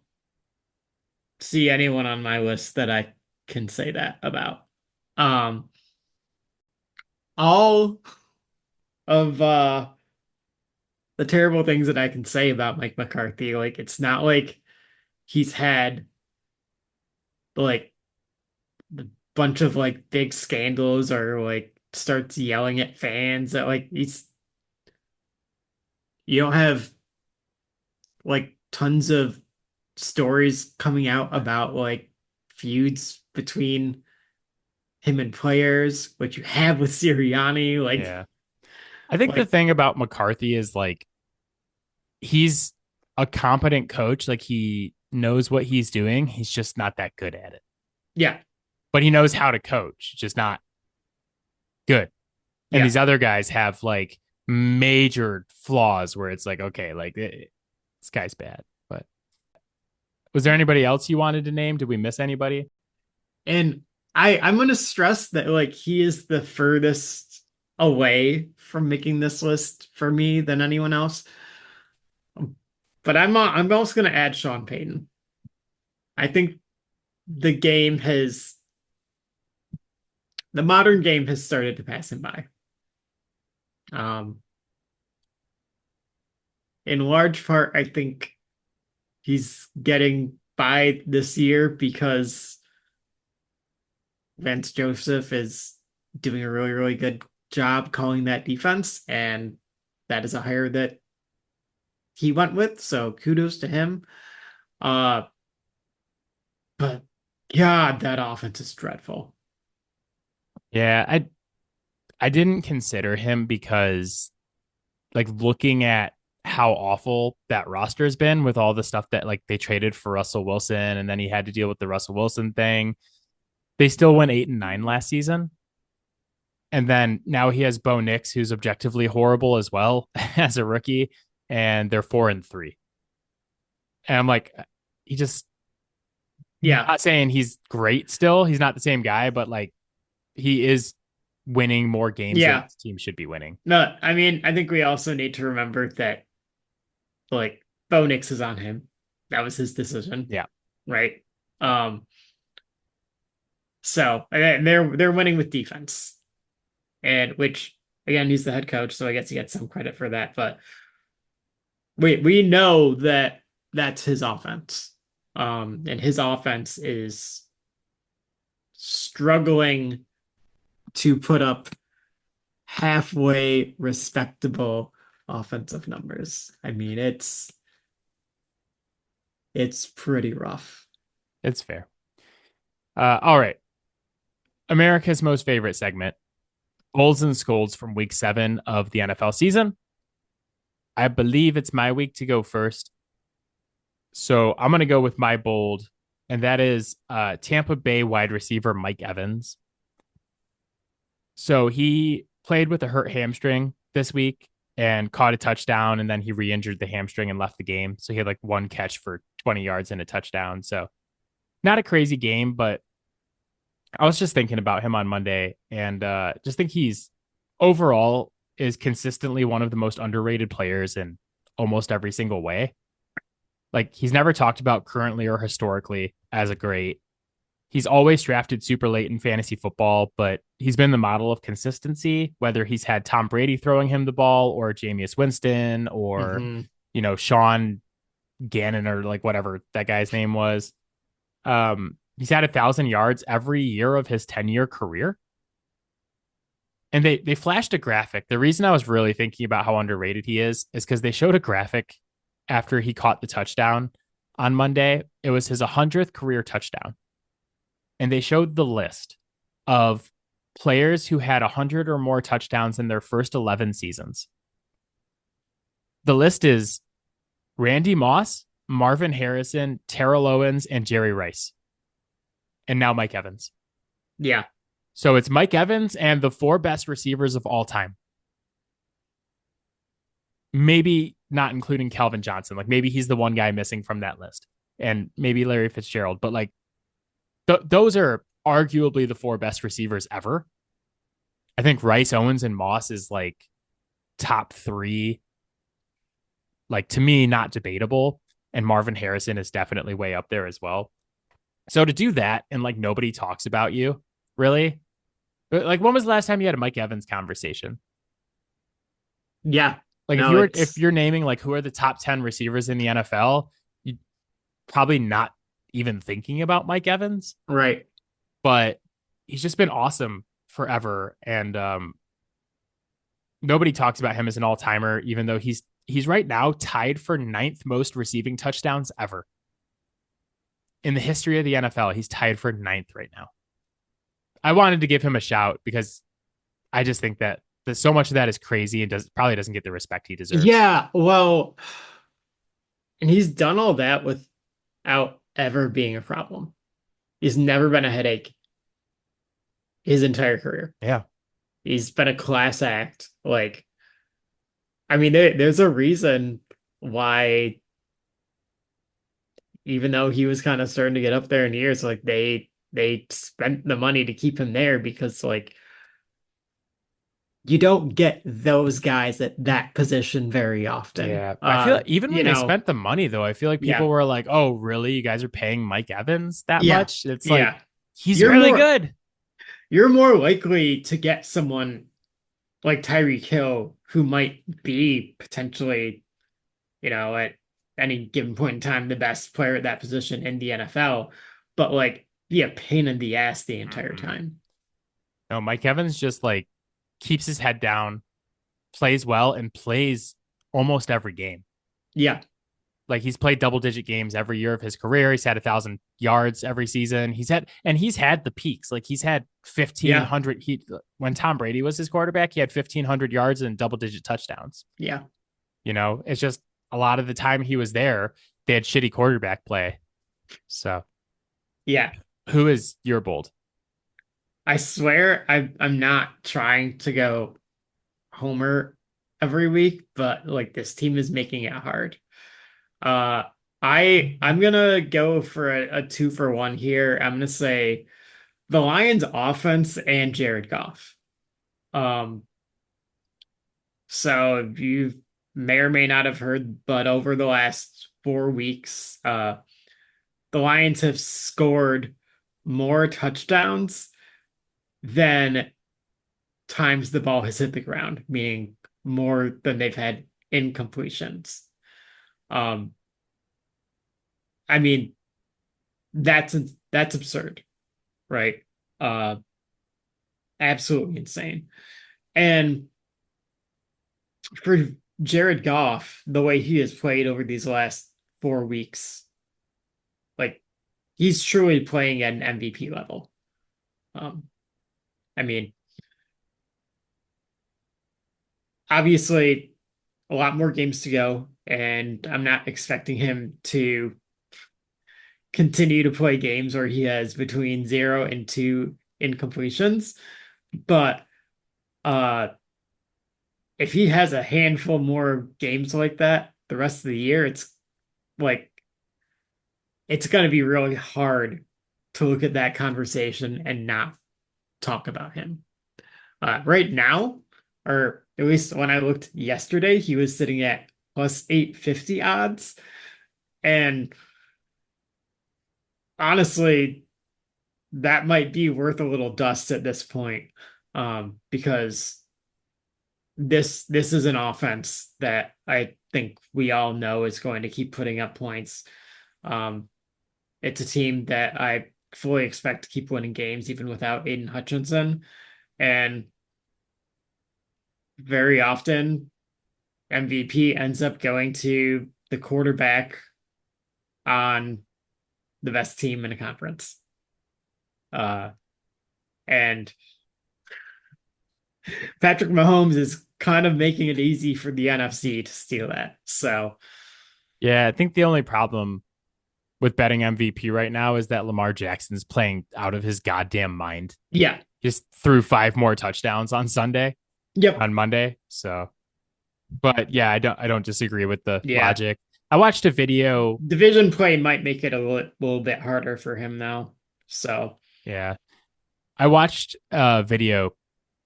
see anyone on my list that I can say that about. Um, all of the terrible things that I can say about Mike McCarthy, like it's not like he's had like a bunch of like big scandals or like starts yelling at fans that like he's you don't have like tons of stories coming out about like feuds between him and players, which you have with Sirianni, Yeah. I think the like thing about McCarthy is like he's a competent coach. Like he knows what he's doing. He's just not that good at it. yeah, But he knows how to coach, just not good. And yeah. these other guys have like major flaws where it's like, okay, like this guy's bad. But was there anybody else you wanted to name? Did we miss anybody? And I'm gonna stress that like he is the furthest away from making this list for me than anyone else. But I'm also gonna add Sean Payton. I think the game has the modern game has started to pass him by. Um, in large part, I think he's getting by this year because Vance Joseph is doing a really, really good job calling that defense, and that is a hire that he went with, so kudos to him. Uh, but God, that offense is dreadful. Yeah, I didn't consider him because like looking at how awful that roster has been with all the stuff that like they traded for Russell Wilson and then he had to deal with the Russell Wilson thing. They still went 8-9 last season. And then now he has Bo Nix, who's objectively horrible as well as a rookie, and they're 4-3. And I'm like, he just Yeah, not saying he's great still. He's not the same guy, but like he is winning more games than yeah. his team should be winning. No, I mean, I think we also need to remember that like Bo Nix is on him. That was his decision, Yeah. right? Um, so and they're winning with defense, and which again he's the head coach, so I guess he gets some credit for that. But we know that that's his offense, and his offense is struggling to put up halfway respectable offensive numbers. I mean, it's pretty rough. It's fair. All right. America's most favorite segment, Bolds and Scolds from week 7 of the NFL season. I believe it's my week to go first. So I'm going to go with my bold, and that is Tampa Bay wide receiver Mike Evans. So he played with a hurt hamstring this week and caught a touchdown, and then he re injured the hamstring and left the game. So he had like one catch for 20 yards and a touchdown. So not a crazy game, but I was just thinking about him on Monday and just think he's overall is consistently one of the most underrated players in almost every single way. Like he's never talked about currently or historically as a great. He's always drafted super late in fantasy football, but he's been the model of consistency, whether he's had Tom Brady throwing him the ball or Jameis Winston or, Hmm. Sean Gannon or like whatever that guy's name was. He's had 1,000 yards every year of his 10-year career. And they flashed a graphic. The reason I was really thinking about how underrated he is because they showed a graphic after he caught the touchdown on Monday. It was his 100th career touchdown. And they showed the list of players who had 100 or more touchdowns in their first 11 seasons. The list is Randy Moss, Marvin Harrison, Terrell Owens, and Jerry Rice. And now Mike Evans. Yeah. So it's Mike Evans and the 4 best receivers of all time. Maybe not including Calvin Johnson. Like maybe he's the one guy missing from that list, and maybe Larry Fitzgerald. But like those are arguably the four best receivers ever. I think Rice, Owens, and Moss is like top three. Like to me, not debatable. And Marvin Harrison is definitely way up there as well. So to do that and like nobody talks about you, really? Like when was the last time you had a Mike Evans conversation? Yeah. Like No, if it's you're naming like who are the top 10 receivers in the NFL, you probably not even thinking about Mike Evans, right. but he's just been awesome forever. And nobody talks about him as an all-timer, even though he's right now tied for ninth most receiving touchdowns ever. In the history of the NFL, he's tied for ninth right now. I wanted to give him a shout because I just think that so much of that is crazy and probably doesn't get the respect he deserves. Yeah, well, and he's done all that without ever being a problem. He's never been a headache his entire career. Yeah. He's been a class act. Like, I mean, there's a reason why, even though he was kind of starting to get up there in years, like they spent the money to keep him there because like you don't get those guys at that position very often. Yeah. I feel like even You when they know, spent the money, though, I feel like people yeah, were like, oh, really? You guys are paying Mike Evans that yeah, much? It's like, yeah. he's You're really more good. you're more likely to get someone like Tyreek Hill who might be potentially, at any given point in time, the best player at that position in the NFL, but like be a pain in the ass the entire Mm-mm. time. No, Mike Evans just like keeps his head down, plays well, and plays almost every game. Yeah, Like he's played double digit games every year of his career. He's had 1,000 yards every season. He's had the peaks. Like he's had yeah, 1,500. When Tom Brady was his quarterback, he had 1,500 yards and double digit touchdowns. yeah, It's just a lot of the time he was there, they had shitty quarterback play. So yeah. who is your bold? I swear I'm not trying to go Homer every week, but like this team is making it hard. Uh I'm gonna go for a 2-for-1 here. I'm gonna say the Lions offense and Jared Goff. Um, so you may or may not have heard, but over the last 4 weeks, the Lions have scored more touchdowns than times the ball has hit the ground, meaning more than they've had incompletions. Um, I mean, that's that's absurd, right? Uh, Absolutely insane. And for Jared Goff, the way he has played over these last 4 weeks, like he's truly playing at an MVP level. Um, I mean, obviously, a lot more games to go, and I'm not expecting him to continue to play games where he has between 0 and 2 incompletions. But uh, if he has a handful more games like that the rest of the year, like it's going to be really hard to look at that conversation and not talk about him. Right now, or at least when I looked yesterday, he was sitting at plus 850 odds. And honestly, that might be worth a little dust at this point, because this is an offense that I think we all know is going to keep putting up points. Um, it's a team that I fully expect to keep winning games even without Aiden Hutchinson. And very often MVP ends up going to the quarterback on the best team in a conference. Uh, and Patrick Mahomes is kind of making it easy for the NFC to steal that. So, Yeah, I think the only problem with betting MVP right now is that Lamar Jackson's playing out of his goddamn mind. yeah. Just threw 5 more touchdowns on Yep. Monday. So But yeah, I don't disagree with the Yeah. logic. I watched a video. Division play might make it a little bit harder for him now. So, Yeah. I watched a video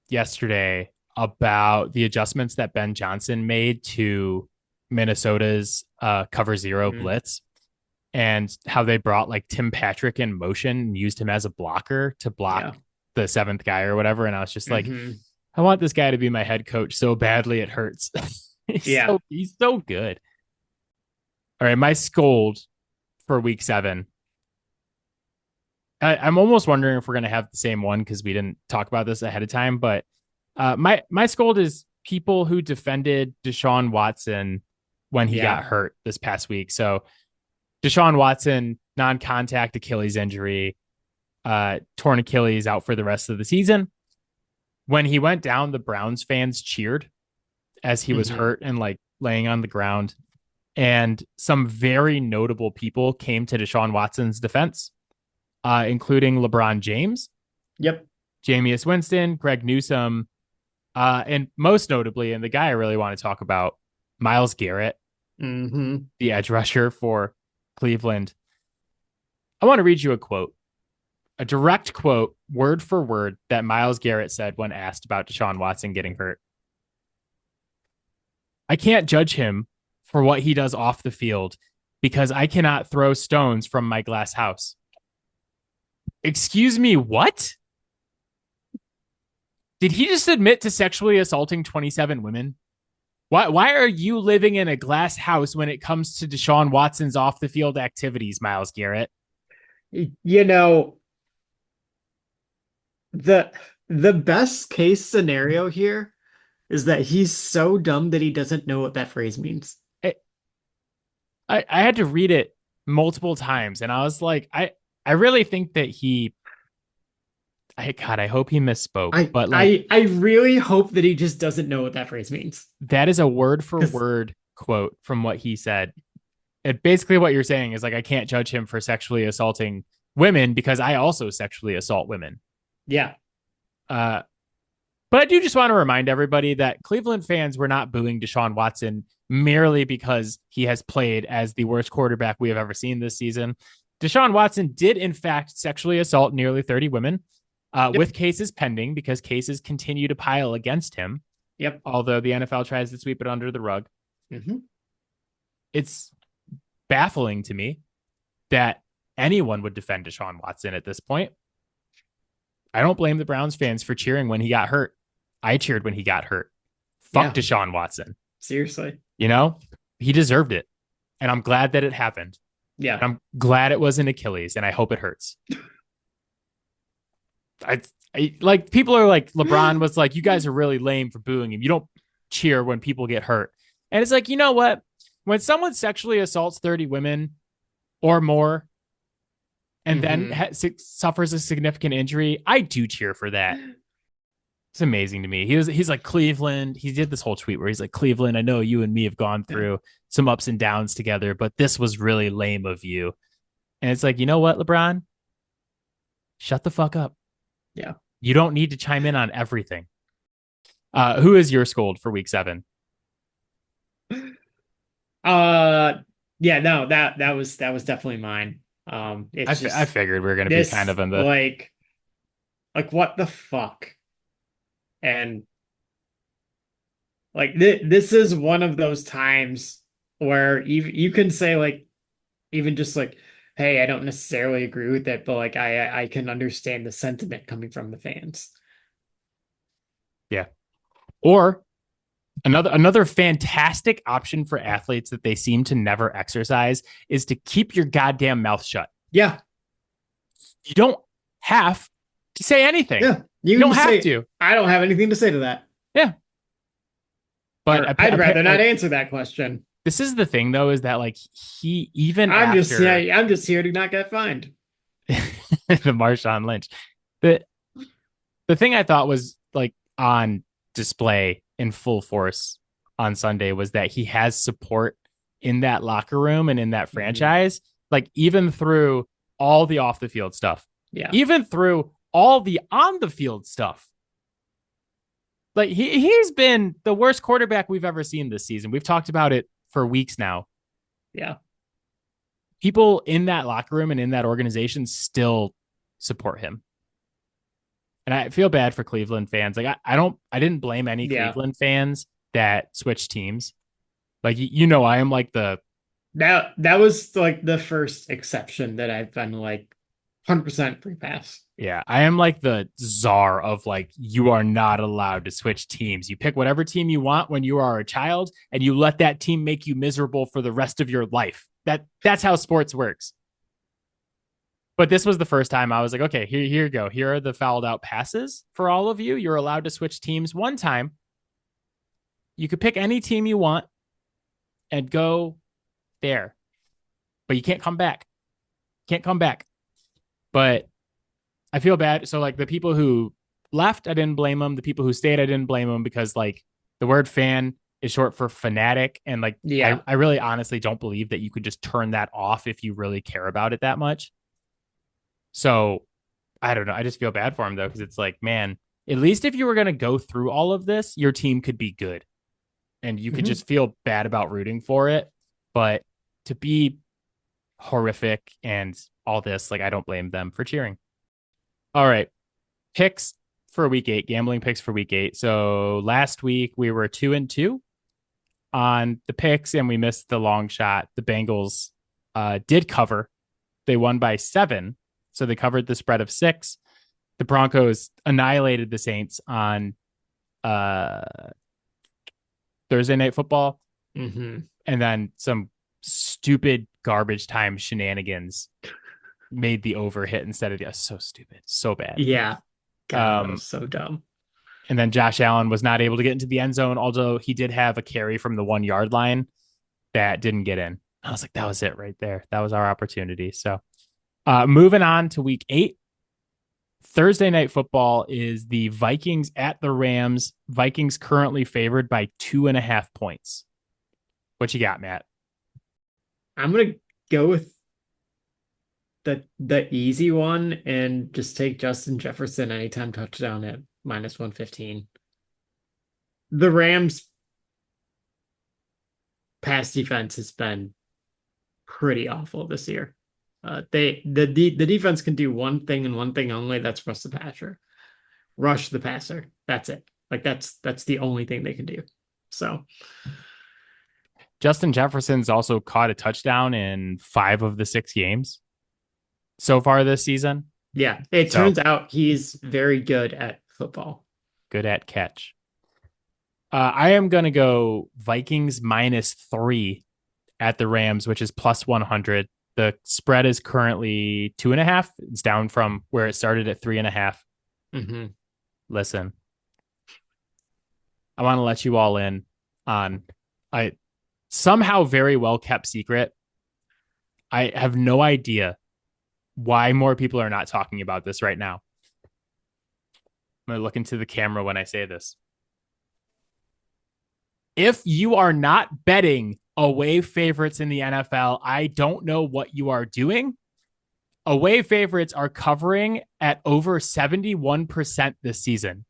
yesterday about the adjustments that Ben Johnson made to Minnesota's cover zero mm, blitz and how they brought like Tim Patrick in motion and used him as a blocker to block yeah. the seventh guy or whatever. And I was just like, Hmm. I want this guy to be my head coach so badly it hurts. Yeah. He's so good. All right, my scold for week 7. I'm almost wondering if we're gonna have the same one because we didn't talk about this ahead of time. But my scold is people who defended Deshaun Watson when he Yeah. got hurt this past week. So Deshaun Watson, non-contact Achilles injury, torn Achilles, out for the rest of the season. When he went down, the Browns fans cheered as he was Hmm. hurt and like laying on the ground. And some very notable people came to Deshaun Watson's defense, including LeBron James, Yep. Jameis Winston, Greg Newsome, and most notably, and the guy I really want to talk about, Myles Garrett, Hmm. the edge rusher for Cleveland. I want to read you a quote, a direct quote, word for word, that Myles Garrett said when asked about Deshaun Watson getting hurt. I can't judge him for what he does off the field because I cannot throw stones from my glass house. Excuse me, what? Did he just admit to sexually assaulting 27 women? Why are you living in a glass house when it comes to Deshaun Watson's off the field activities, Myles Garrett? You know, the the best case scenario here is that he's so dumb that he doesn't know what that phrase means. I had to read it multiple times, and I was like, I really think that I hope he misspoke, I but like I I really hope that he just doesn't know what that phrase means. that is a word for Because word quote from what he said. It basically what you're saying is like I can't judge him for sexually assaulting women because I also sexually assault women. yeah, Uh, but I do just want to remind everybody that Cleveland fans were not booing Deshaun Watson merely because he has played as the worst quarterback we have ever seen this season. Deshaun Watson did, in fact, sexually assault nearly 30 women, yep, with cases pending because cases continue to pile against him, yep. although the NFL tries to sweep it under the rug. Hmm. It's baffling to me that anyone would defend Deshaun Watson at this point. I don't blame the Browns fans for cheering when he got hurt. I cheered when he got hurt. Fuck Yeah, Deshaun Watson. seriously. You know, he deserved it. And I'm glad that it happened. Yeah. And I'm glad it was an Achilles, and I hope it hurts. Like people are like, LeBron was like, you guys are really lame for booing him. You don't cheer when people get hurt. And it's like, you know what? When someone sexually assaults 30 women or more and then Hmm. suffers a significant injury, I do cheer for that. It's amazing to me. He's like Cleveland. He did this whole tweet where he's like, Cleveland, I know you and me have gone Yeah. through some ups and downs together, but this was really lame of you. And it's like, you know what, LeBron? Shut the fuck up. Yeah. You don't need to chime in on everything. Who is your scold for week 7? Uh yeah, no, that was definitely mine. It's I just figured we were going to be kind this of in the. like what the fuck? And like this is one of those times where you can say like even just like, hey, I don't necessarily agree with it, but like I can understand the sentiment coming from the fans. Yeah. Or another fantastic option for athletes that they seem to never exercise is to keep your goddamn mouth shut. Yeah. You don't have to say anything. Yeah. You You can don't just have say, to. I don't have anything to say to that. Yeah. But Or I'd rather not answer that question. this is the thing though, is that like he even I'm just after yeah, I'm just here to not get fined. the Marshawn Lynch, the the thing I thought was like on display in full force on Sunday was that he has support in that locker room and in that Mhm. franchise, like even through all the off the field stuff, Yeah. even through all the on the field stuff. Like he's been the worst quarterback we've ever seen this season. We've talked about it for weeks now. Yeah. People in that locker room and in that organization still support him. And I feel bad for Cleveland fans. Like I didn't blame any Yeah. Cleveland fans that switched teams. Like I am like the That was like the first exception that I've been like 100% free pass. yeah, I am like the czar of like you are not allowed to switch teams. You pick whatever team you want when you are a child and you let that team make you miserable for the rest of your life. That's how sports works. But this was the first time I was like, okay, here you go. Here are the fouled out passes for all of you. You're allowed to switch teams one time. You could pick any team you want and go there, but you can't come back. Can't come back. But I feel bad. So like the people who left, I didn't blame them. The people who stayed, I didn't blame them because like the word fan is short for fanatic. And like Yeah. I really honestly don't believe that you could just turn that off if you really care about it that much. So I don't know. I just feel bad for him though, because it's like, man, at least if you were gonna go through all of this, your team could be good. And you could Hmm. just feel bad about rooting for it. But to be horrific and all this, like I don't blame them for cheering. All right. Picks for week 8, gambling picks for week 8. So last week we were 2-2 on the picks and we missed the long shot. The Bengals did cover. They won by 7. So they covered the spread of 6. The Broncos annihilated the Saints on uh, Thursday Night Football. Hmm. And then some stupid garbage time shenanigans made the over hit instead of the so stupid, so bad. Yeah. God, that was Um, so dumb. and then Josh Allen was not able to get into the end zone, although he did have a carry from the 1 yard line that didn't get in. I was like, that was it right there. That was our opportunity. So moving on to week 8. Thursday night football is the Vikings at the Rams. Vikings currently favored by 2.5 points. What you got, Matt? I'm gonna go with the easy one and just take Justin Jefferson anytime touchdown at -115. The Rams pass defense has been pretty awful this year. The defense can do one thing and one thing only. That's rush the passer. That's it. Like that's the only thing they can do. So Justin Jefferson's also caught a touchdown in 5 of the 6 games so far this season. yeah, it So turns out he's very good at football. good at catch. I am going to go Vikings -3 at the Rams, which is plus 100. The spread is currently 2.5. It's down from where it started at 3.5. Hmm. Listen, I want to let you all in on I somehow very well kept secret. I have no idea why more people are not talking about this right now. I'm going to look into the camera when I say this. If you are not betting away favorites in the NFL, I don't know what you are doing. Away favorites are covering at over 71% this season.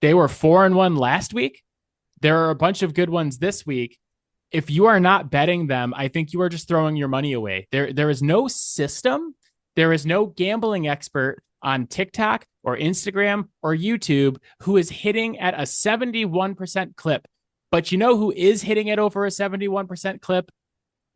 They were 4-1 last week. There are a bunch of good ones this week. If you are not betting them, I think you are just throwing your money away. There is no system. There is no gambling expert on TikTok or Instagram or YouTube who is hitting at a 71% clip. But you know who is hitting it over a 71% clip?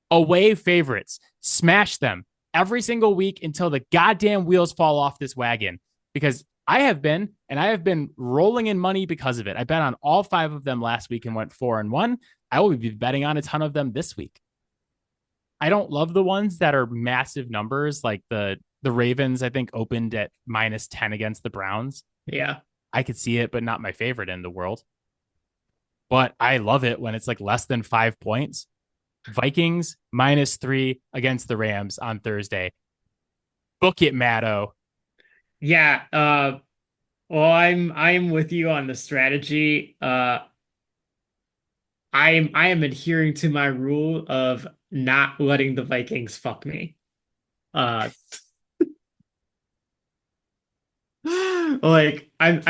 Away favorites. Smash them every single week until the goddamn wheels fall off this wagon. Because I have been rolling in money because of it. I bet on all 5 of them last week and went 4-1. I will be betting on a ton of them this week. I don't love the ones that are massive numbers, like the Ravens, I think, opened at -10 against the Browns. Yeah. I could see it, but not my favorite in the world. But I love it when it's like less than 5 points. Vikings -3 against the Rams on Thursday. Book it, Matto. Yeah. Well, I'm with you on the strategy. I am adhering to my rule of not letting the Vikings fuck me. Uh Like I'm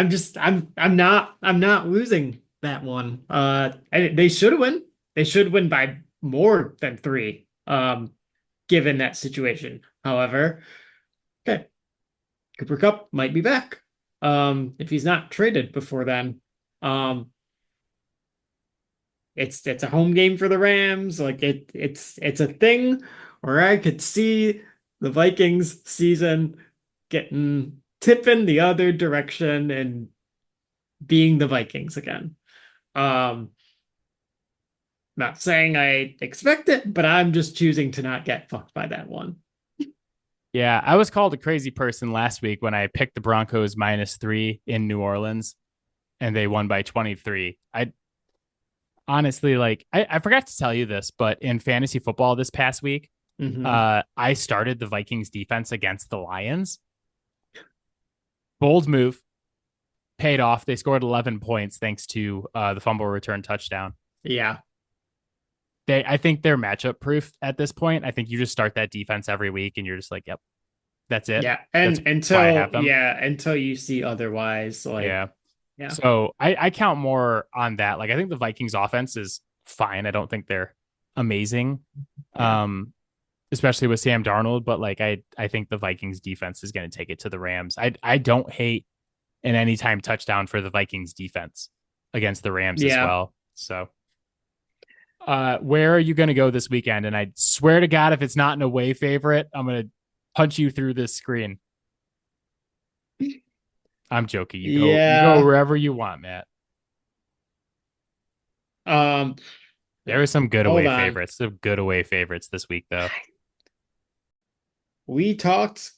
not losing that one. And they should win. They should win by more than three. Given that situation. However, okay, Cooper Kupp might be back. If he's not traded before then. Um, it's a home game for the Rams. Like it's a thing where I could see the Vikings season getting tipping the other direction and being the Vikings again. Um, Not saying I expect it, but I'm just choosing to not get fucked by that one. Yeah, I was called a crazy person last week when I picked the Broncos -3 in New Orleans and they won by 23. I honestly I forgot to tell you this, but in fantasy football this past week, Hmm. I started the Vikings defense against the Lions. Bold move, paid off. They scored 11 points thanks to the fumble return touchdown. Yeah. I think they're matchup proof at this point. I think you just start that defense every week and you're just like, yep, that's it. Yeah. That's And why I have them. until you see otherwise, like, Yeah. yeah. So I count more on that. Like I think the Vikings offense is fine. I don't think they're amazing. Yeah. Especially with Sam Darnold, but like I think the Vikings defense is going to take it to the Rams. I don't hate an anytime touchdown for the Vikings defense against the Rams as Yeah. well. So where are you going to go this weekend? And I swear to God, if it's not an away favorite, I'm going to punch you through this screen. I'm joking. You go Yeah. wherever you want, Matt. Um, There are some good Hold away on. favorites. Some good away favorites this week, though. We talked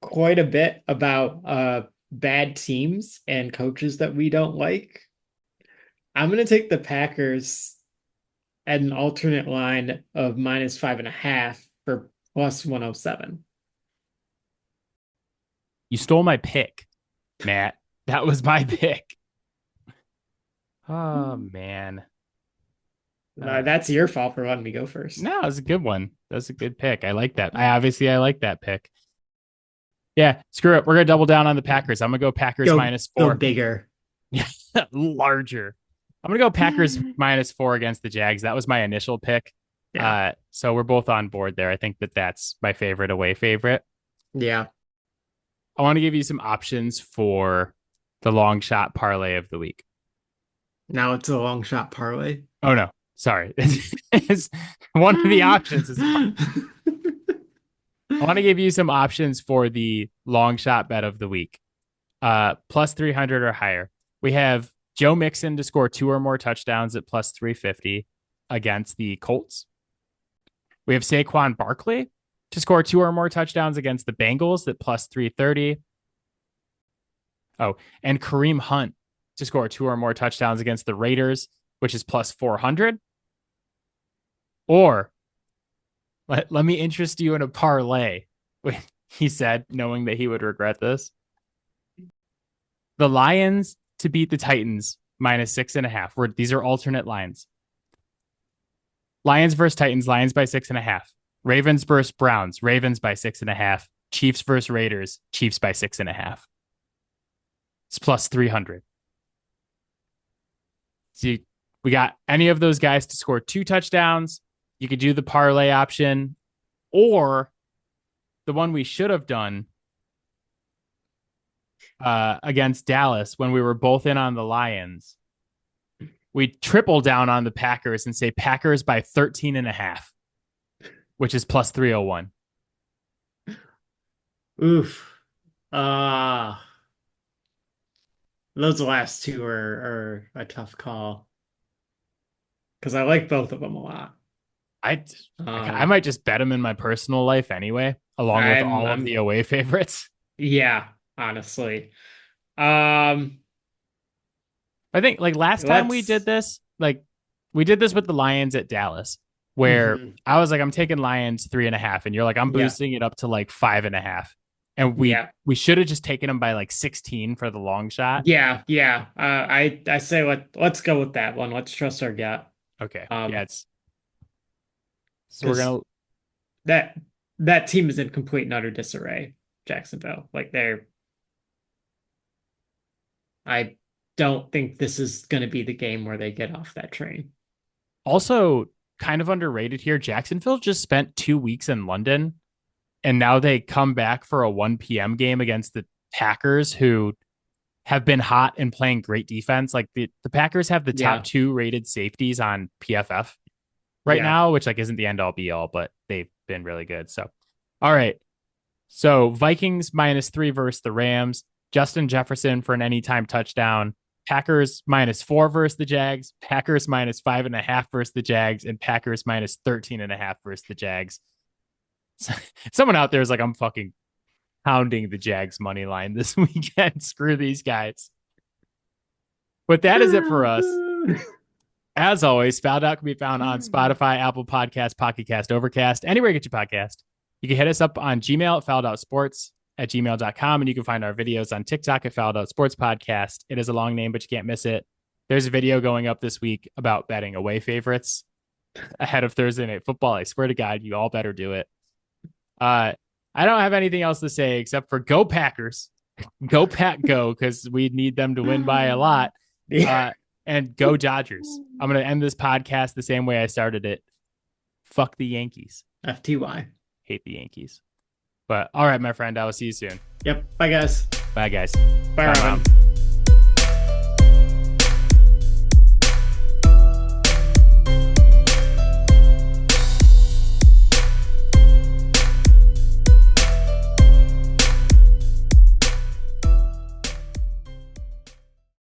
quite a bit about bad teams and coaches that we don't like. I'm gonna take the Packers at an alternate line of -5.5 for plus 107. You stole my pick, Matt. That was my pick. Oh man. That's your fault for letting me go first. No, it's a good one. That's a good pick. I like that. I like that pick. Yeah, screw it. We're gonna double down on the Packers. I'm gonna go Packers Go -4. bigger. Larger. I'm gonna go Packers -4 against the Jags. That was my initial pick. Yeah. So we're both on board there. I think that's my favorite away favorite. Yeah. I want to give you some options for the long shot parlay of the week. Now it's a long shot parlay. Oh no, sorry. It's one of the options is I want to give you some options for the long shot bet of the week. Plus 300 or higher. We have Joe Mixon to score 2 or more touchdowns at plus 350 against the Colts. We have Saquon Barkley to score 2 or more touchdowns against the Bengals at plus 330. Oh, and Kareem Hunt to score 2 or more touchdowns against the Raiders, which is plus 400. Or let me interest you in a parlay. He said, knowing that he would regret this. The Lions to beat the Titans -6.5. These are alternate lines. Lions versus Titans, Lions by 6.5. Ravens versus Browns, Ravens by 6.5. Chiefs versus Raiders, Chiefs by 6.5. It's plus 300. So we got any of those guys to score 2 touchdowns. You could do the parlay option, or the one we should have done against Dallas when we were both in on the Lions. We triple down on the Packers and say Packers by 13.5, which is plus 301. Oof. Uh those last two are a tough call because I like both of them a lot. I I Um, might just bet them in my personal life anyway, along with all of the I'm away favorites. Yeah, honestly. Um, I think like last time we did let's this, like we did this with the Lions at Dallas, where mhm. I was like, I'm taking Lions 3.5, and you're like, I'm Yeah, boosting it up to like 5.5. And yeah, we should have just taken them by like 16 for the long shot. yeah. I say let's go with that one. Let's trust our gut. Okay. Yeah, Um, it's so we're because gonna that that team is in complete and utter disarray, Jacksonville. Like they're I don't think this is going to be the game where they get off that train. Also, kind of underrated here. Jacksonville just spent 2 weeks in London, and now they come back for a 1 p.m. game against the Packers, who have been hot and playing great defense. Like the Packers have the top 2 rated safeties on PFF right now, which like isn't the end all be all, but they've been really good. So, all right. So Vikings -3 versus the Rams. Justin Jefferson for an anytime touchdown. Packers -4 versus the Jags. Packers -5.5 versus the Jags, and Packers -13.5 versus the Jags. Someone out there is like, I'm fucking pounding the Jags money line this weekend. Screw these guys. But that is it for us. As always, Fouled Out can be found on Spotify, Apple Podcasts, Pocket Cast, Overcast, anywhere you get your podcast. You can hit us up on Gmail at fouledoutsports@gmail.com, and you can find our videos on TikTok at Fouled Out Sports Podcast. It is a long name, but you can't miss it. There's a video going up this week about betting away favorites ahead of Thursday Night Football. I swear to God, you all better do it. I don't have anything else to say except for go Packers. Go Pack Go, because we need them to win by a lot. And go Dodgers. I'm going to end this podcast the same way I started it. Fuck the Yankees. FTY. Hate the Yankees. But all right, my friend, I will see you soon. Yep. Bye, guys. Bye, guys. Bye, Robin. Mom.